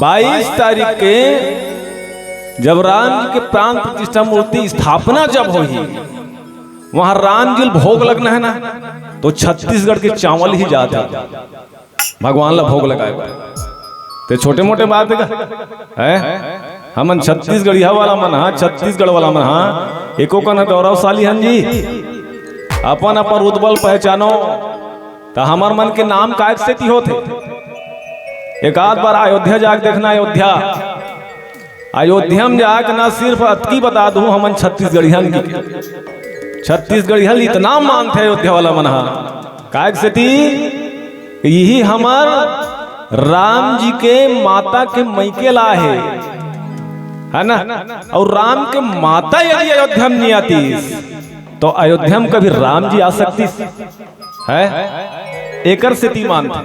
22 तारीख के जब राम जी के प्राण प्रतिष्ठा मूर्ति स्थापना जब होगी, वहां राम जी भोग लगना है ना, तो छत्तीसगढ़ के चावल ही जाता भगवान ला भोग लगाए। तो छोटे मोटे बात है हमन छत्तीसगढ़िया वाला मन, हाँ छत्तीसगढ़ वाला मन, हाँ एको का न गौरवशाली हन जी। अपन अपन रुतबल पहचानो तो हमार मन के नाम कायक से होते। एक आध बार अयोध्या जाके देखना। अयोध्या में जाके ना सिर्फ अतकी बता दूं हमन छत्तीसगढ़ियन की, छत्तीसगढ़ियन इतना मानते अयोध्या वाला मन कायक से यही हमार राम जी के माता के मैके ला है ना। और राम के माता यदि अयोध्या में नहीं आती तो अयोध्या में कभी राम जी आ सकती है? एकर से मानते।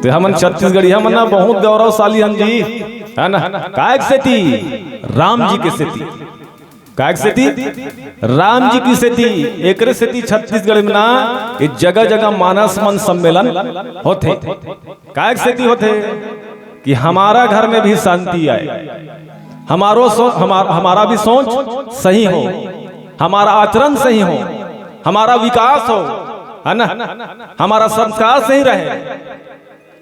तो हमन छत्तीसगढ़िया मना बहुत गौरवशाली हन जी, है ना। कायक से राम जी के सेती, कायक से राम जी की सेती, एकरे सेती छत्तीसगढ़ में ना ये जगह जगह मानस मन सम्मेलन होते। कायक सेती होते कि हमारा घर में भी शांति आए, हमारा भी सोच सही हो, हमारा आचरण सही हो, हमारा विकास हो, है ना, हमारा संस्कार सही रहे।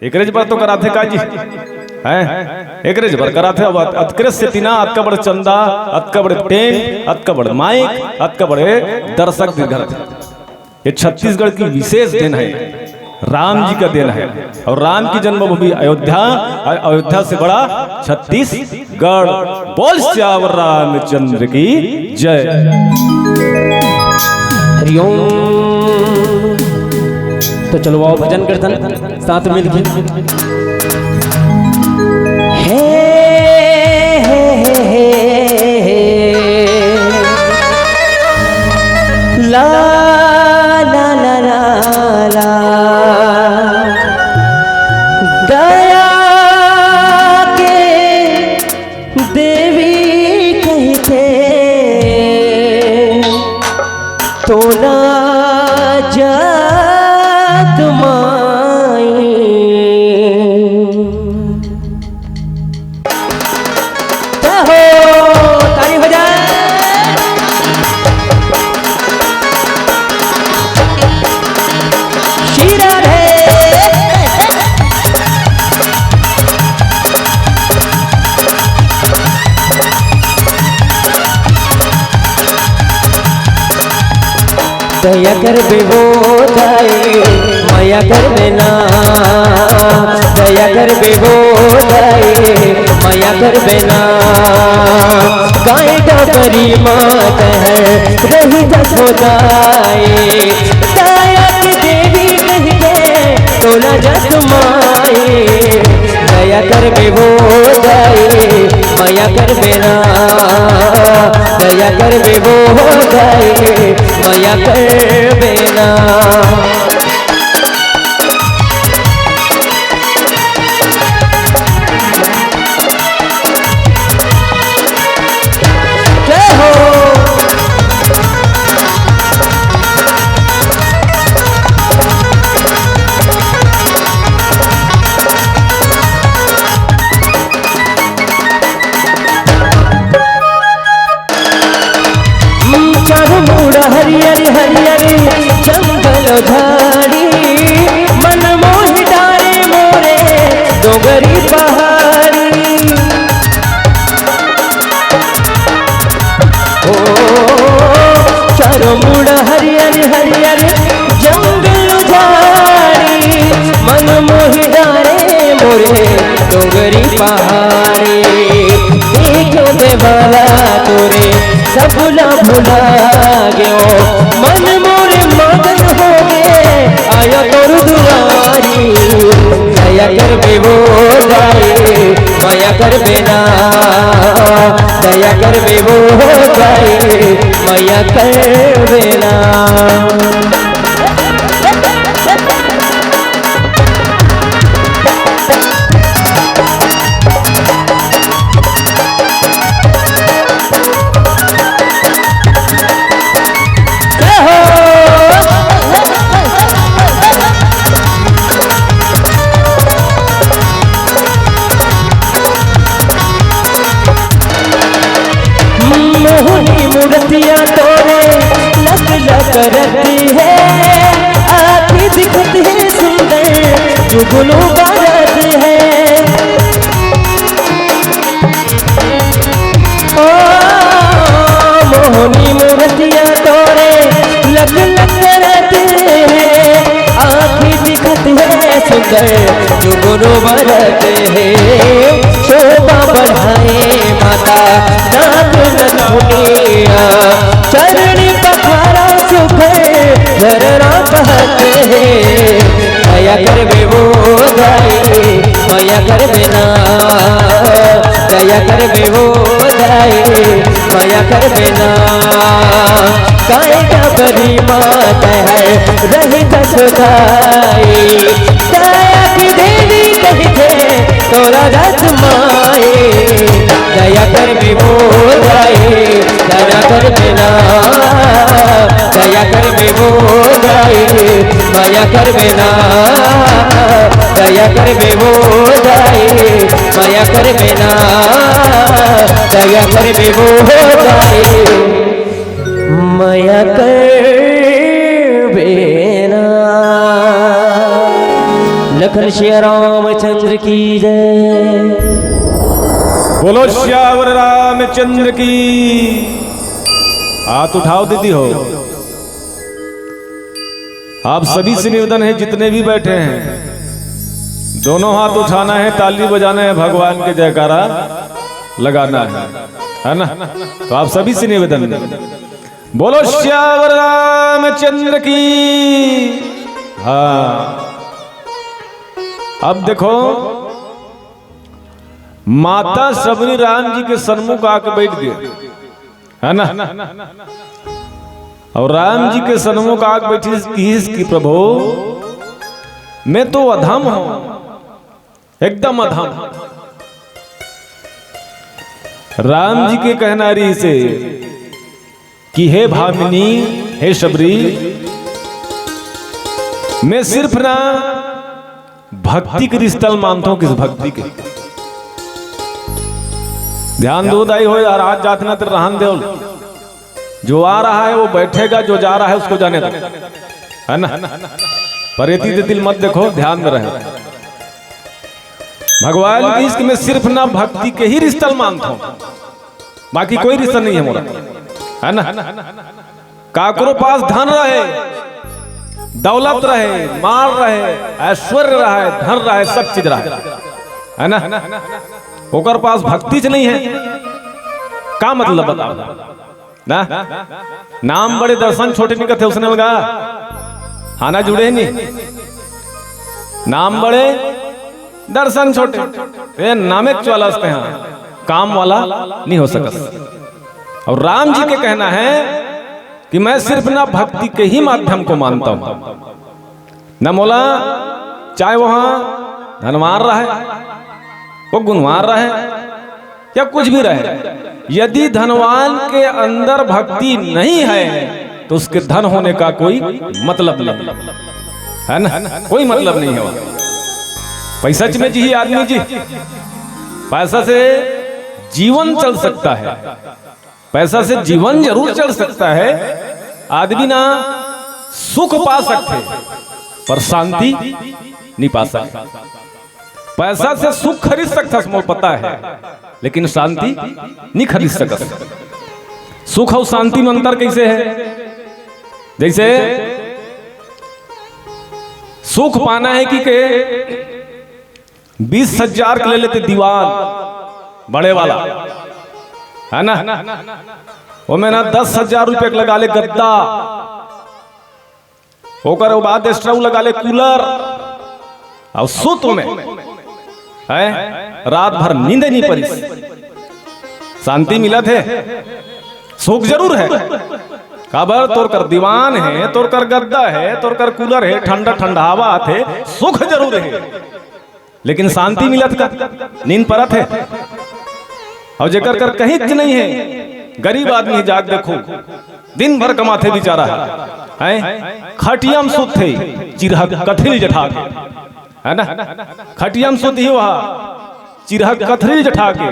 एकरेज पर तो कराते का जी है, एकरेज पर कराते। अब अतकरे से तीना अतका बड़े चंदा, अतका बड़े टेंट, अतका बड़े माइक, अतका बड़े दर्शक घर। ये छत्तीसगढ़ की विशेष दिन है, राम जी का दिन है। और राम की जन्मभूमि अयोध्या, अयोध्या से बड़ा छत्तीसगढ़। बोल श्यावर रामचंद्र की जय। हरिओम। तो चलो आओ भजन कीर्तन साथ मिलकर। हे ला ला ला ला ला, दया के देवी कहते तो ना जग माई। ताली बजा। शीरा है दया कर बेवो जाए माया कर बेना, दया कर बेवो जाए माया कर बेना। गाय डबरी मात है रही दसो जाए, दया की देवी कह के तोला जस माए। दया कर बेवो जाए माया कर बेना, दया कर बेवो जाए माया कर बेना। हरियर हरियर जंगल झाड़ी मन मोहि डारे मोरे डोगरी पहाड़ी ओ चारों मुड़ हरियर हरियर जंगल झाड़ी मन मोहि डारे मोरे डोगरी पहाड़ी देखने वाला तोरे सबला भुला गयो मन मोरे मगन हो गए आया तोर दुआरी दया कर बेवो जाए माया कर बेना दया कर बेवो जाए माया कर बेना मूर्तियाँ तोरे लग लग करती है आँखें दिखती है सुंदर जुगनू बरत है ओ मोहनी मूर्तियाँ तोरे लग लग करती है आँखें दिखती है सुंदर जुगनू बरत है शोभा बढ़ाए माता नाथ नथुनिया चरणी पखारा सुख झरना बहते हैं माया कर बेवो जाए माया कर बेना दया कर बेवो जाए माया कर बेना काय का बड़ी मात है रही कसुदाई दया की देवी कही थे तोरा रथ माए दया कर बेवो जाए दया कर बेना दया कर बेवो जाए माया कर बेना दया कर बेवो जाए माया कर बेना दया कर बेवो जाए माया कर बेना। लखन श्री रामचंद्र की जय। बोलो श्यावर रामचंद्र की। हाथ उठाओ दीदी हो। आप सभी से निवेदन है जितने भी बैठे हैं दोनों हाथ उठाना है, ताली बजाना है, भगवान के जयकारा लगाना है ना। तो आप सभी से निवेदन बोलो श्यावर रामचंद्र की। हाँ अब देखो माता सबरी राम जी के सन्मुख आके बैठ गए है ना, और राम जी के सन्मुख आके बैठी कि प्रभु मैं तो अधम हूं, एकदम अधम। राम जी के कहनारी से कि हे भामिनी, हे शबरी, मैं सिर्फ ना भक्ति के स्थल मानता हूं। किस भक्ति के? ध्यान दो दाई हो यार, आज जात ना तेरे रहन देव। जो आ रहा है वो बैठेगा, जो जा रहा है उसको जाने दो, है ना। परेती दे दिल मत देखो, ध्यान में रहे। भगवान की इसकी मैं सिर्फ ना भक्ति के ही रिश्ता मानता हूं, बाकी कोई रिश्ता नहीं है मोरा, है ना। काकरो पास धन रहे, दौलत रहे, माल रहे, ऐश्वर्य रहे, धन रहे, सब चीज रहे, है ना। ओकर पास भक्ति च नहीं है, का मतलब बताओ ना। नाम बड़े दर्शन छोटे नहीं करते उसने लगा हाना जुड़े नहीं। नाम बड़े दर्शन छोटे, ये नामेक वाला हैं, काम वाला नहीं हो सकता। और राम जी के कहना है कि मैं सिर्फ ना भक्ति के ही माध्यम को मानता हूं। न मोला चाहे वहां धनवान रहे, वो गुणवान रहे, या कुछ भी रहे, यदि धनवान के अंदर भक्ति नहीं है तो उसके धन होने का कोई मतलब नहीं है ना, कोई मतलब नहीं है। पैसा में जी आदमी जी, पैसा से जीवन चल सकता है, पैसा से जीवन जरूर चल सकता है, आदमी ना सुख पा सकते पर शांति नहीं पा सकता। पैसा से सुख खरीद सकता मोल पता है, लेकिन शांति नहीं खरीद सकता। सुख और शांति में अंतर कैसे है? जैसे सुख पाना है कि 20,000 के ले लेते दीवार बड़े वाला है ना, वो में ना 10,000 रुपए लगा ले गद्दा, होकर बाद एक्स्ट्रा लगा ले कूलर, और सुत में है रात भर नींद नहीं पड़ी, शांति मिला थे। सुख जरूर है, काबर तोर कर दीवान है, तोर कर गद्दा है, तोर कर कूलर है, ठंडा ठंडा हवा आते, सुख जरूर है, लेकिन शांति मिलत का नींद परत है। और जेकर कर कहीं नहीं है, गरीब आदमी जाग देखो, दिन भर कमाते बेचारा है, खटिया में सुत थे चिरह कथरी जठा के, है ना, खटिया में सुत ही वहा चिरह कथरी जठा के,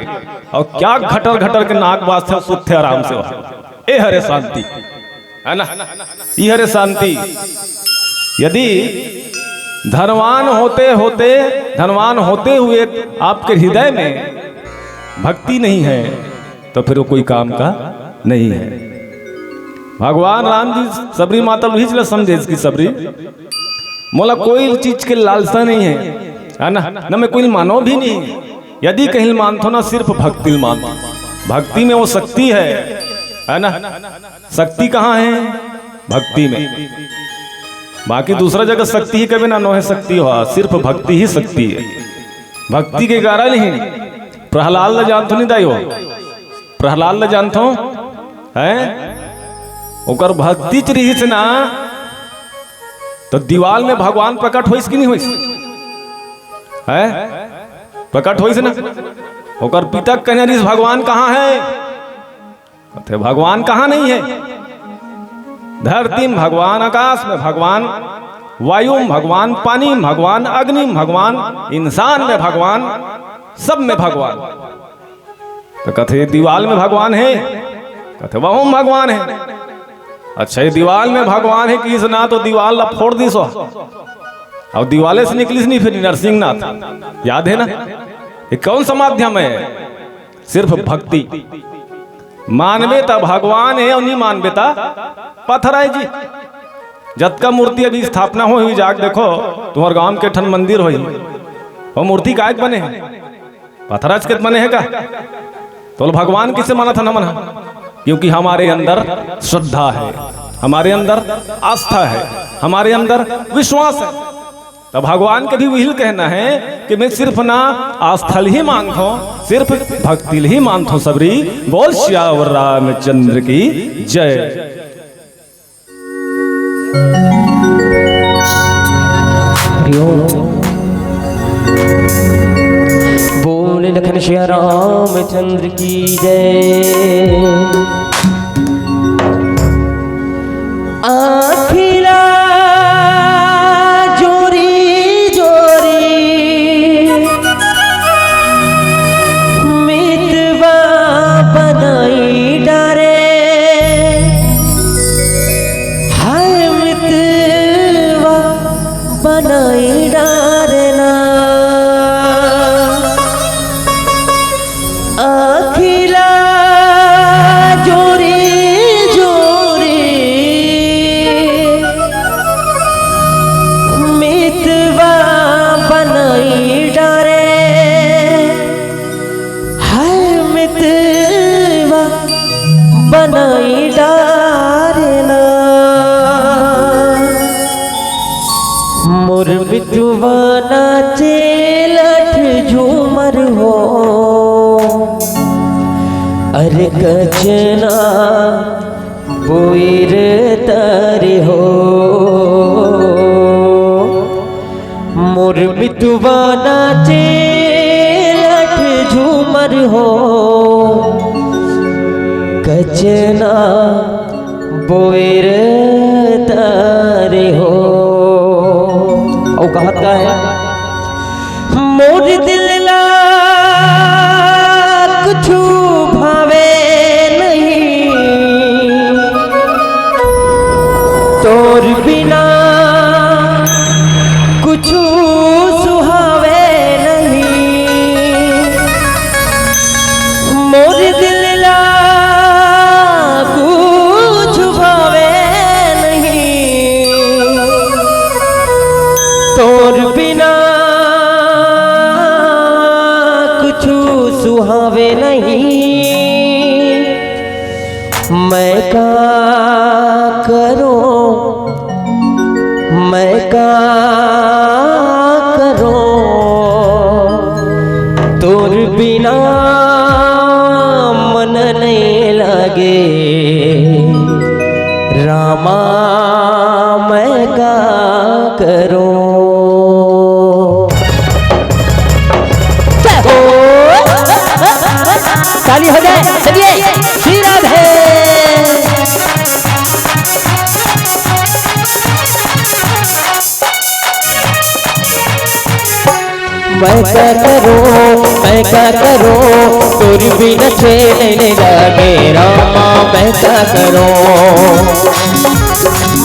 और क्या घटर घटर के नाक वास्ते सुत थे आराम से वहा। ए हरे शांति है ना, ये हरे शांति। यदि धनवान होते हुए आपके हृदय में भक्ति नहीं है तो फिर वो कोई काम का नहीं है। भगवान राम जी सबरी माता भी समझे इसकी सबरी मोला कोई चीज के लालसा नहीं है ना, न मैं कोई मानो भी नहीं। यदि कहीं मानतो ना सिर्फ भक्ति मानतो, भक्ति में वो शक्ति है ना। शक्ति कहाँ है? भक्ति में। बाकी दूसरा जगह शक्ति ही कभी ना नो है शक्ति हो, सिर्फ भक्ति ही शक्ति है। भक्ति के कारण ही प्रहलाद ल जानतो नहीं दाई हो, प्रहलाद ल जानतो है ओकर भक्ति रही से ना तो दीवाल में भगवान प्रकट होइस कि नहीं होइस है? प्रकट होइस ना। ओकर पिता कहने भगवान कहाँ है? भगवान कहाँ नहीं है? धरती में भगवान, आकाश में भगवान, वायु में भगवान, पानी में भगवान, अग्नि में भगवान, इंसान में भगवान, सब में भगवान। तो कहते दीवाल में भगवान है, कहते वह में भगवान है। अच्छा ये दीवाल में भगवान है कि ना, तो दीवाल ला फोड़ दी सो और दीवाले से निकली नहीं फिर नरसिंहनाथ, याद है ना? ये कौन सा माध्यम है? सिर्फ भक्ति। मानवेता भगवान है और नहीं मानवेता पत्थर है जी। जत का मूर्ति अभी स्थापना हुई जाग देखो तुम्हारे गांव के ठन मंदिर हुई, वो मूर्ति काय बने हैं? पत्थराज के बने हैं का? तो भगवान किसे माना था? न माना, क्योंकि हमारे अंदर श्रद्धा है, हमारे अंदर आस्था है, हमारे अंदर विश्वास है। तो भगवान के भी वही कहना है कि मैं सिर्फ ना आस्थल ही मानता हूं, सिर्फ भक्ति ही मानता हूं। सबरी बोल श्यावर रामचंद्र की जय। बोल लखन श्या रामचंद्र की जय। आखिला बनाई डारना मोर बितुवाना चेलठ झूमर हो अरे कचना बोईर तारे हो मोर बितुवाना चेलठ झूमर हो कचना बोएर तारे हो। और कहत का है मोर दिल ला कुछु भावे नहीं सुहावे नहीं, मैं का करूं, मैं का करूं, तोर बिना मन नहीं लगे रामा, मैं का करूं। ताली हो जाए, चलिए श्री राधे। मैं क्या करूं, मैं क्या करूं, तोरी बिना चैन नहीं लगे रामा, मैं क्या करूं,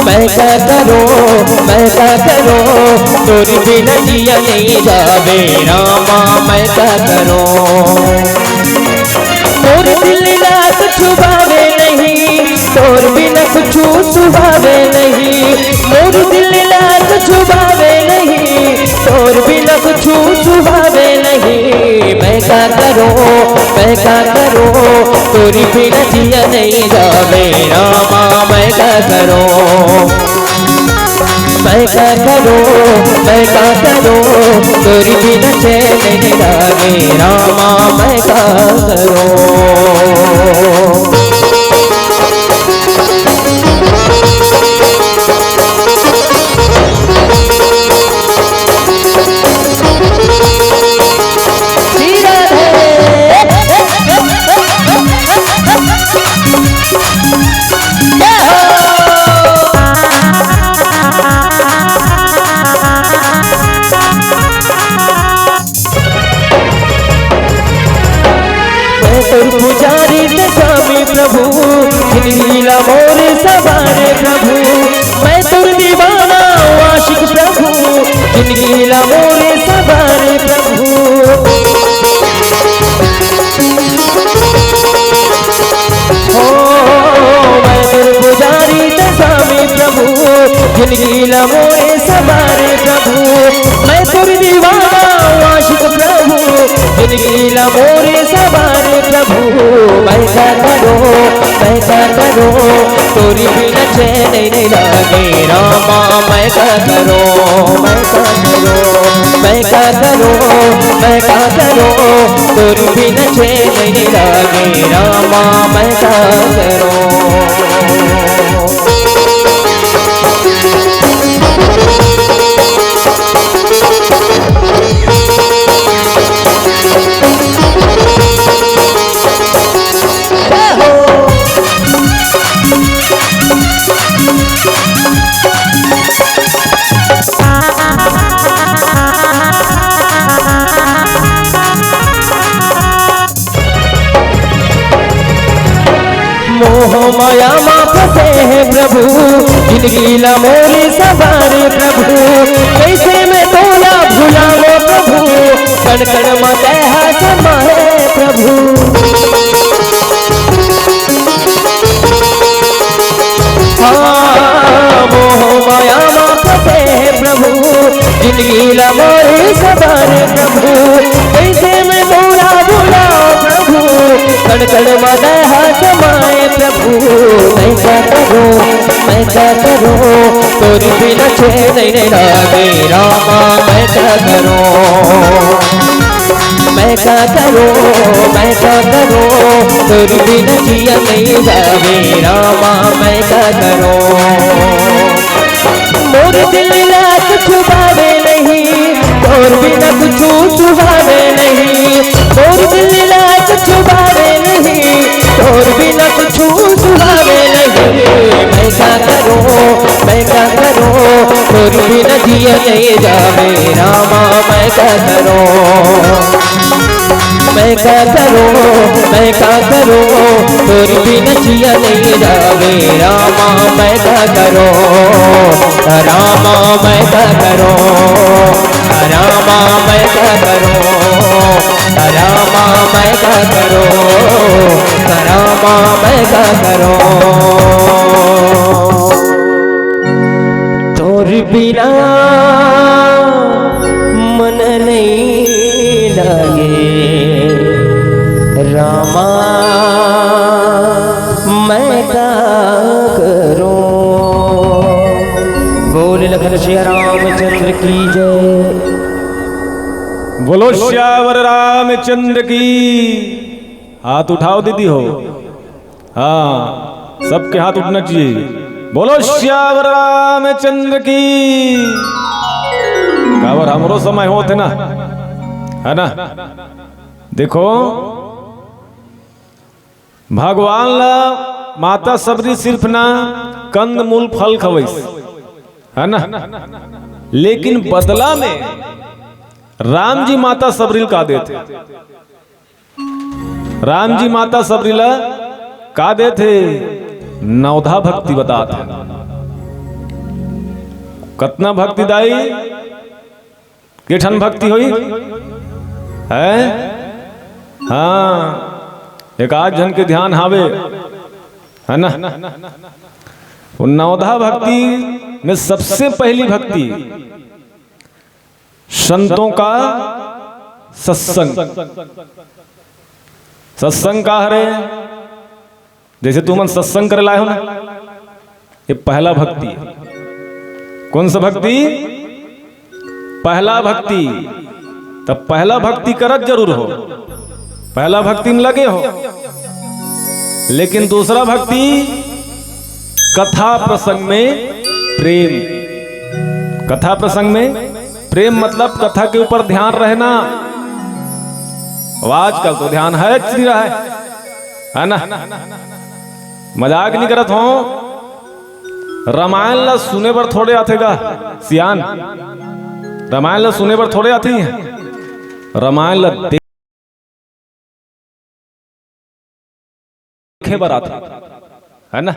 मैं क्या करूं, मैं क्या करूं, तोरी बिना जिया नहीं जावे रामा, मैं क्या करूं। तोर दिल रात छुपावे नहीं, तोर बिना कुछ सुहावे नहीं, मोर दिल रात छुपावे नहीं, तोर बिना कुछ सुहावे नहीं। मैं क्या करूं, मैं क्या करूं, तोरी बिना जिया नहीं जावे रामा, मैं क्या करूं, मैं क्या करूं, मैं क्या करूं, तोरी बिना चैन नहीं लागे रामा, मैं क्या करूं। पुजारी ते स्वामी प्रभु, नीला मोर सवारे प्रभु, मैं तुर दीवाना आशिक प्रभु, नीला मोर सवारे प्रभु। हो मैं तुर पुजारी ते स्वामी प्रभु, नीला मोर सवारे प्रभु, मैं तुर दीवाना आशिक प्रभु, नीला मोर सवारे प्रभु। मैं क्या करूं, मैं क्या करूं, तोरी बिना चैन नहीं लगे रामा, मैं क्या करूं, मैं क्या करूं, मैं क्या करूं, मैं क्या करूं, तोरी बिना चैन नहीं लगे रामा, मैं क्या करूं। मोह माया माँ फंसे हैं प्रभु, जिंदगी ला मोरे सवारे प्रभु, कैसे मैं तोला भुलाओ प्रभु, कण कण में दया समाए प्रभु। हाँ मोह माया माँ फंसे हैं प्रभु, जिंदगी ला मोरे सवारे प्रभु, कैसे मैं तोला भुलाओ प्रभु, कण कण में दया समाए प्रभु। मैं क्या करूं, मैं क्या करूं, तोरी बिना चैन नहीं लागे रामा, मैं क्या करूं, मैं क्या करूं, मैं क्या करूं, तोरी बिना जिया नहीं जावे रामा, मैं क्या करूं। मोर दिल रात छुपावे नहीं, तोर बिना कुछ सुहावे नहीं, मोर दिल रात छुपावे नहीं, तोर बिना कुछ सुहावे नहीं। मैं क्या करूं, मैं क्या करूं, तोर बिना जिया नहीं जावे रामा, मैं क्या करूं, मैं क्या करूं, मैं क्या करूं, तोर बिना जिया नहीं जावे रामा, मैं क्या करूं। रामा मैं क्या करूं, रामा मैं क्या करूं, रामा मैं क्या करूं, रामा मैं क्या करूं। तोर बिना मन नहीं लागे बोलो श्यावर रामचंद्र की। हाथ उठाओ दीदी हो, हाँ सबके हाथ उठना चाहिए। बोलो श्यावर रामचंद्र की। कावर हमरो समय होते ना, है ना। देखो भगवान ला माता सबरी सिर्फ ना कंद मूल फल खवैस, है ना, लेकिन बदला में राम जी माता सबरील का देते। राम जी माता सबरीला का देते, नवधा भक्ति बताते। कितना भक्ति दाई, किठन भक्ति हुई है। हाँ एक आज जन के ध्यान हावे, है ना। वो नवधा भक्ति में सबसे पहली भक्ति संतों का सत्संग। सत्संग का हरे, जैसे तुम सत्संग कर लाए हो ना, ये पहला भक्ति है। कौन सा भक्ति? पहला भक्ति। तब पहला भक्ति करत जरूर हो, पहला भक्ति में लगे हो, लेकिन दूसरा भक्ति कथा प्रसंग में प्रेम। कथा प्रसंग में प्रेम मतलब कथा के ऊपर ध्यान रहना। आजकल तो ध्यान है नहीं रहा है ना। मजाक नहीं करत हो। रामायण ला सुने पर थोड़े आतेगा सियान, रामायण ला सुने पर थोड़े आते हैं, रामायण ला देखे पर आते, है ना।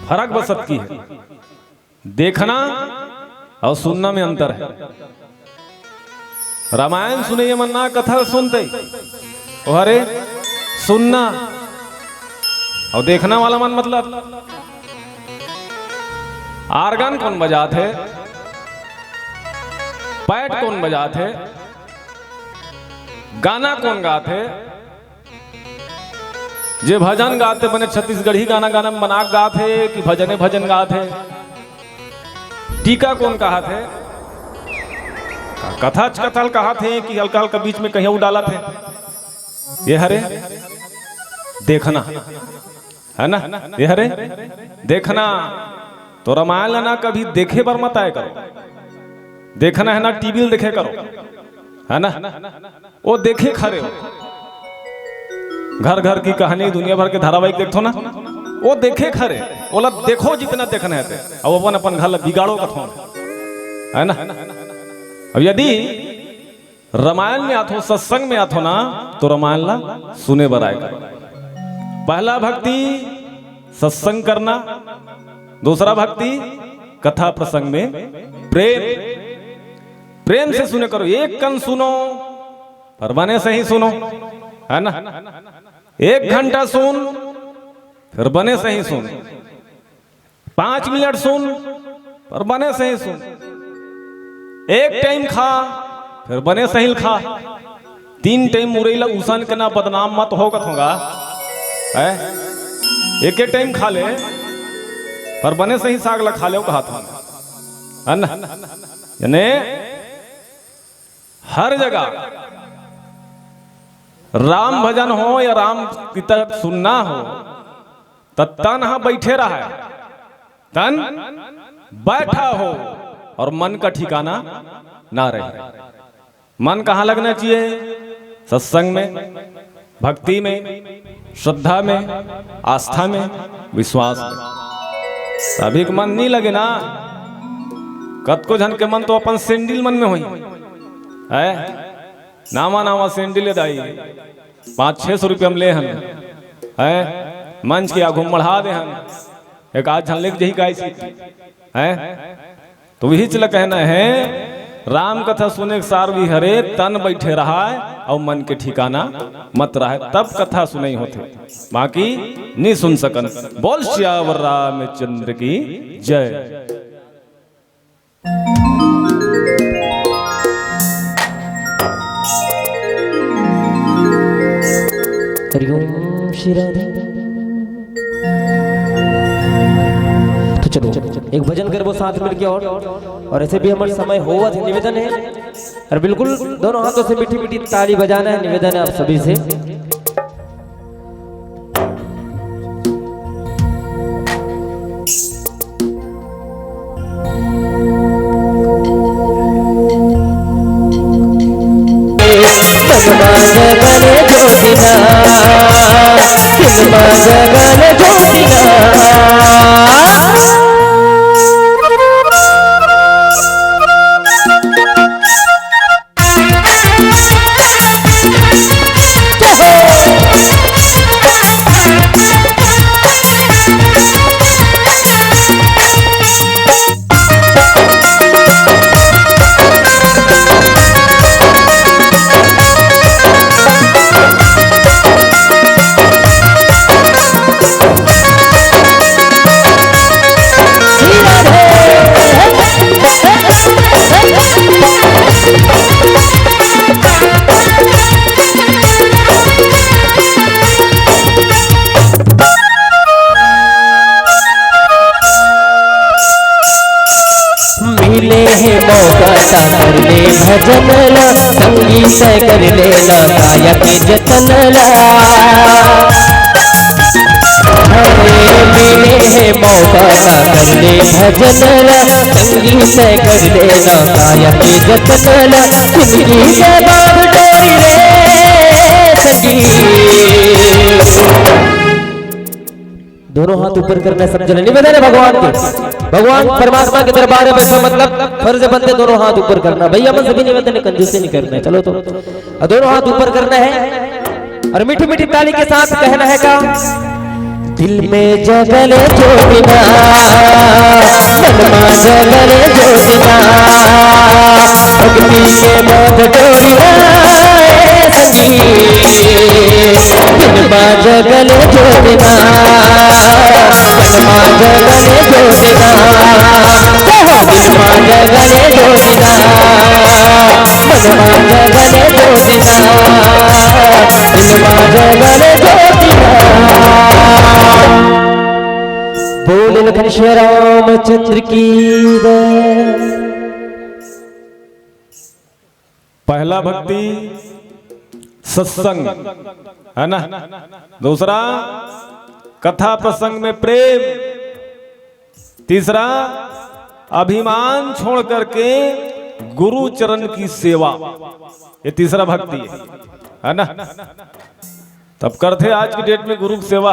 फर्क बसत की है, देखना और सुनना में अंतर है। रामायण सुने ये मन ना, कथा सुनते अरे सुनना और देखना वाला मन। मतलब आर्गन कौन बजाते, पैट कौन बजाते, गाना कौन गाते, जे भजन गाते बने छत्तीसगढ़ी गाना गाना बना गाते कि भजने भजन गाते। टीका कौन कहा थे, कथा कथल कहा थे कि हल्का हल्का बीच में कहीं डाला थे। ये हरे देखना, है ना। ये हरे देखना। तो रामायण ना कभी देखे पर मत आए करो, देखना है ना टीवी देखे करो, है ना। वो देखे खरे हो, घर घर की कहानी दुनिया भर के धारावाहिक देखो ना, वो देखे खरे। बोला देखो जितना देखना है अब अपन अपन घर बिगाड़ो कथो, है ना। अब यदि रामायण में आथो, सत्संग में आथो ना, तो रामायण ला सुने बर आएगा। पहला भक्ति सत्संग करना, दूसरा भक्ति कथा प्रसंग में प्रेम। प्रेम से सुने करो, एक कन सुनो पर बने से ही सुनो, है ना। 1 घंटा सुन फिर बने से ही सुन, 5 मिनट सुन पर बने से ही सुन, 1 टाइम खा फिर बने से ही खा, 3 टाइम मुरैला उसन के ना बदनाम मत हो कथोगा, है। 1 टाइम खा ले पर बने से ही साग ला खा ले कहा था, है ना। यानी हर जगह राम भजन हो या राम की तरफ सुनना हो, तन हाँ बैठे रहा है, तन बैठा हो और मन का ठिकाना ना रहे। मन कहाँ लगना चाहिए? सत्संग में, भक्ति में, श्रद्धा में, आस्था में, विश्वास में। अभी के मन नहीं लगे ना, कत को जन के मन तो अपन सेंडिल मन में हुई है। नामा नामा सेंडिल दाई 500-600 रुपये हम ले हन, है। मंच के आगू बढ़ा दे हम, एक आज झन लेके जही गाय है। तो वही चला कहना है, राम कथा सुने के सार भी हरे, तन बैठे रहा है और मन के ठिकाना मत रहा है, तब कथा सुनाई होते, बाकी नहीं सुन सकन। बोल श्यावर रामचंद्र की जय। हरिओम श्री राधे। तो चलो एक भजन करबो 7 मिनट के और ऐसे भी हमारे समय होवा थे। निवेदन है और बिल्कुल दोनों हाथों से मीठी मीठी ताली बजाना है, निवेदन है आप सभी से। मिले है मौका ता कर ले भजन ला, संगीत कर लेना गायक जतन ला। मिले है मौका ता कर ले भजन ला, संगीत कर लेना गायक जतन ला। जिंदगी जवाब डोरी रे सजी, दोनों हाथ ऊपर करना सब जने निवेदन है भगवान के, भगवान परमात्मा के दरबार में बैठो, मतलब फर्ज बनते दोनों हाथ ऊपर करना। भैया मन सभी निवेदन है, कंजूसी नहीं करना है। चलो तो दोनों हाथ ऊपर करना है और मीठी मीठी ताली के साथ कहना है का दिल में जगल जोड़ना, मन में जगल जोड़ना, भक्ति के मौत जोड़ना सजी, दिल में जगल जोड़ना, मन में जगल जोड़ना, दिल में जगल जोड़ना, मन में जगल जोड़ना, दिल में जगल जोड़ना। बोल लखन श्री रामचंद्र की जय। पहला भक्ति सत्संग है ना, दूसरा कथा प्रसंग में प्रेम, तीसरा अभिमान छोड़ करके गुरु चरण की सेवा, ये तीसरा भक्ति है ना। तब करते आज की डेट में गुरु की सेवा,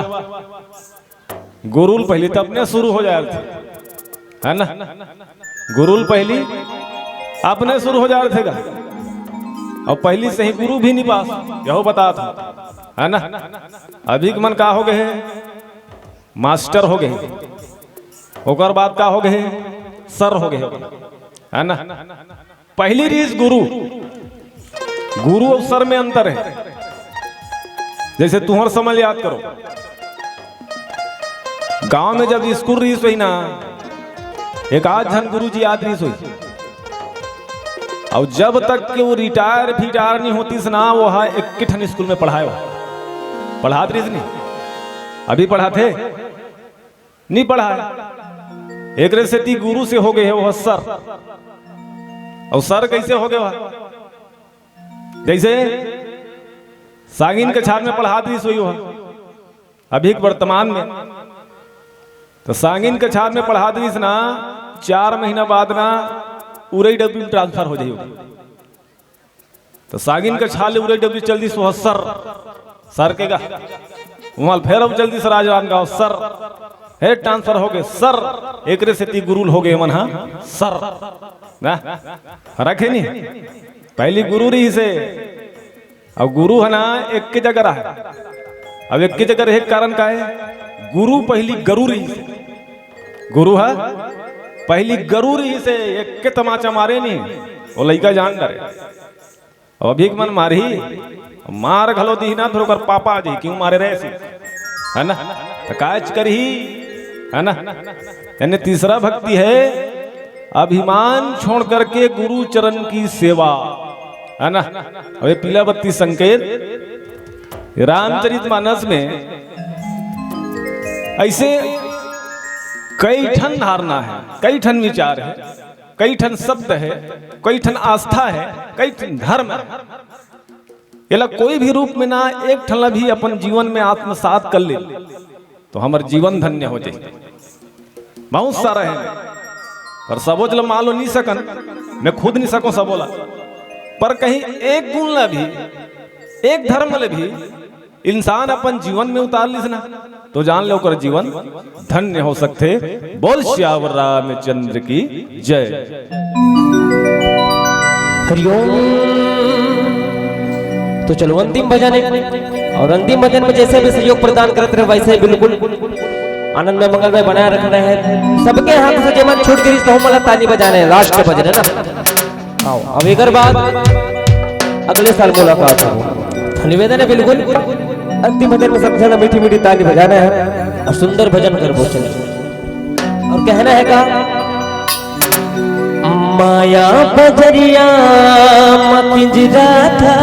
गुरुल पहली तो अपने शुरू हो जाए थे है ना, गुरुल पहली अपने शुरू हो जाए थे का, और पहली से ही गुरु भी नहीं पास, यहो बता था है ना। अभी मन का हो गए मास्टर हो गए, ओकर बाद का हो गए सर हो गए है ना। पहली रीस गुरु, गुरु और सर में अंतर है। जैसे तुम्हार समझ याद करो, गांव में जब स्कूल रीस हुई ना, एक आध जन गुरु जी याद रीस हुई, और जब तक कि वो रिटायर फिटायर नहीं होती ना, वो है एक ठन स्कूल में पढ़ाए, पढ़ाते रीस नहीं, अभी पढ़ाते नहीं पढ़ाए। एक रेसेटी गुरु से हो गए है वो सर, और सर कैसे हो गए वह, जैसे सागिन के छाप में पढ़ा दी सोई वह अभी वर्तमान में, तो सागिन के छाप में पढ़ा दी ना, 4 महीना बाद ना उरई डब्ल्यू ट्रांसफर हो जाएगी। तो सागिन के छाले उरई डब्ल्यू जल्दी सो सर सर के गा वहां फिर अब जल्दी से राजराम गाँव सर है ट्रांसफर हो गए सर, एक रेसेटी गुरुल हो गए मन हा सर ना रखे नहीं। पहली गुरु रही से, अब गुरु है ना एक के जगह है, अब एक के जगह एक कारण का है, गुरु पहली गरु रही से, गुरु है पहली गरु रही से, एक के तमाचा मारे नहीं, वो लड़का जान डरे, और अभी मन मारी मार घलो दी ना, फिर ओकर पापा जी क्यों मारे रहे सी है ना, तो काज करही है ना। यानी तीसरा भक्ति है अभिमान छोड़ करके गुरु चरण की सेवा है ना। अब ये पीला बत्ती संकेत रामचरितमानस में ऐसे कई ठन धारणा है, कई ठन विचार है, कई ठन शब्द है, कई ठन आस्था है, कई ठन धर्म है। ये कोई भी रूप में ना एक ठन भी अपन जीवन में आत्मसात कर ले तो हमार जीवन धन्य हो जाए। बहुत सारा है पर सबोच ला मालो नहीं सकन, मैं खुद नहीं सकूं सबोला, पर कहीं एक गुण ला भी, एक धर्म ले भी इंसान अपन जीवन में उतार लिस ना तो जान लो कर जीवन धन्य हो सकते। बोल श्यावर रामचंद्र की जय। हरिओम। तो चलो अंतिम भजन है, और अंतिम भजन में जैसे भी सहयोग प्रदान करते रहे वैसे बिल्कुल आनंद में मंगल में बनाए रखना है। सबके हाथ से जमन छूट गई तो हम ताली बजाने है, राष्ट्र भजन है ना। आओ अब एक बार अगले साल मुलाकात हो। निवेदन है बिल्कुल अंतिम भजन में सब जना मीठी मीठी ताली बजाना है और सुंदर भजन कर वो चले। और कहना है का माया बजरिया पिंजरा था,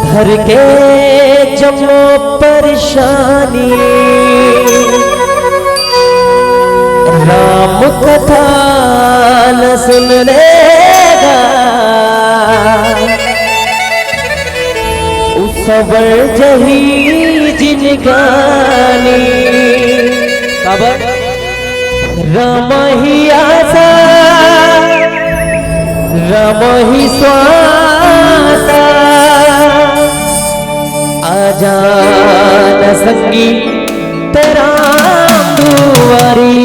धर के जमो परेशानी, राम कथा न सुन लेगा, सबर जही जिनगानी, खबर राम ही आसा राम ही स्वासा, आजान संगी तेरा दुआरी।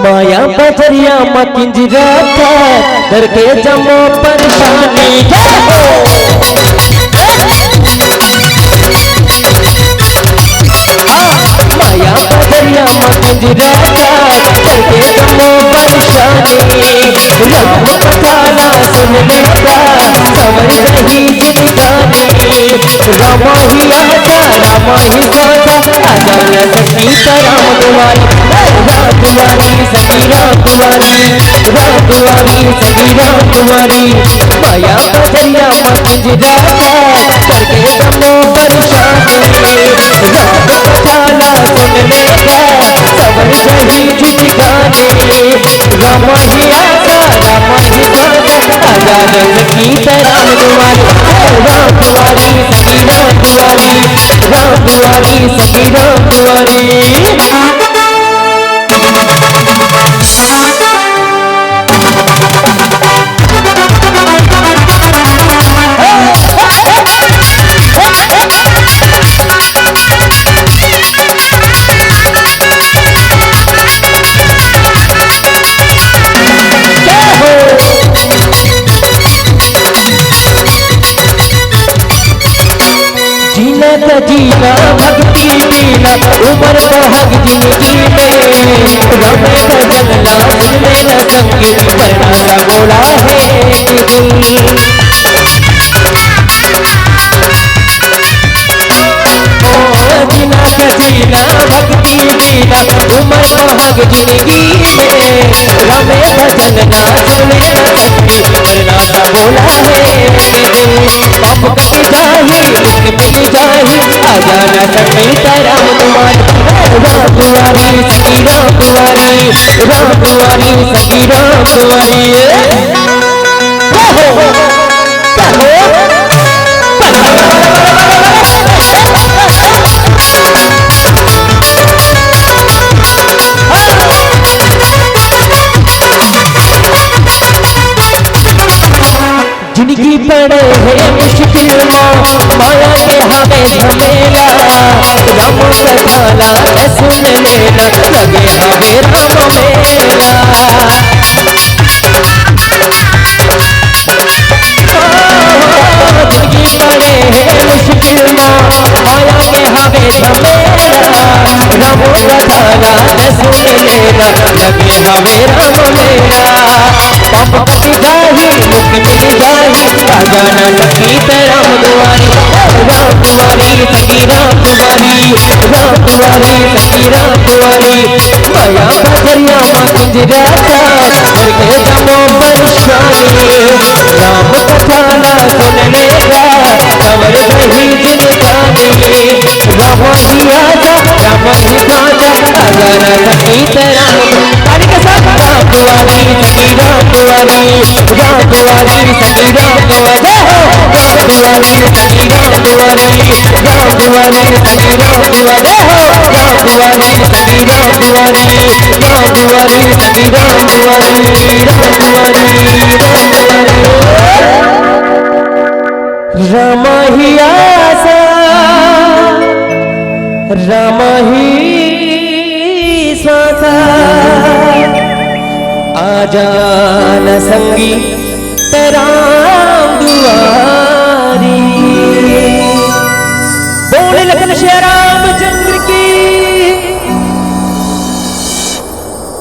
माया बजरिया पिंजरा था, डर के जमो परेशानी, माया बजरिया पिंजरा था, डर के जमो परेशानी, राम कथा सुन लेगा, सबर रही जिंदगानी, राम ही आजा राम ही गाजा, आजा सखी राम दुआरी, राम दुआरी सखी राम दुआरी, राम दुआरी सखी राम दुआरी। माया बजरिया पिंजरा था, करके जमो परेशानी, राम कथा सुन लेगा, सबर रही जिंदगानी, राम ही आजा राम ही गाजा, आजा सखी राम दुआरी, राम दुआरी सखी राम दुआरी, राम दुआरी सखी राम दुआरी। जीना भक्ति जीना उम्र बहग जिंदगी में, राम भजन ला सुनने न संगी, करना सा बोला है जीना जीना भक्ति जीना उम्र बहग जिंदगी में, राम भजन ला सुनने न संगी, करना सा बोला है पाप कट जाही मिल जाही, आजा न सखी राम दुआरी, राम दुआरी सखी राम दुआरी, राम दुआरी सखी राम दुआरी। जिंदगी पड़े है मुश्किल माया के हमें झमेला, राम कथा सुन लेना, लगे हमें राम मेला। जिंदगी पड़े है मुश्किल माया के हमें झमेला, राम कथा सुन लेना लगेगा मेरा मेरा पाप कट जाही मुख मिल जाही राजा न सकी राम दुआरी राम दुआरी सखी राम दुआरी राम दुआरी सखी राम दुआरी माया बजरिया पिंजराता मुझे जमो परेशानी राम कथाना सुन लेगा सवर रही जिंदगानी राम दिया जा राम दिखा जा राजा न सकी राम के साथ राम दुआरी सखी राम दुआरी राम दुआरी सखी राम दुआरी राम दुआरी सखी राम दुआरी राम दुआरी सखी राम दुआरी राम दुआरी सखी राम दुआरी राम दुआरी सखी राम दुआरी राम ही आसा राम ही स्वासा आजान संगी राम दुआरी बोल लगन शेरा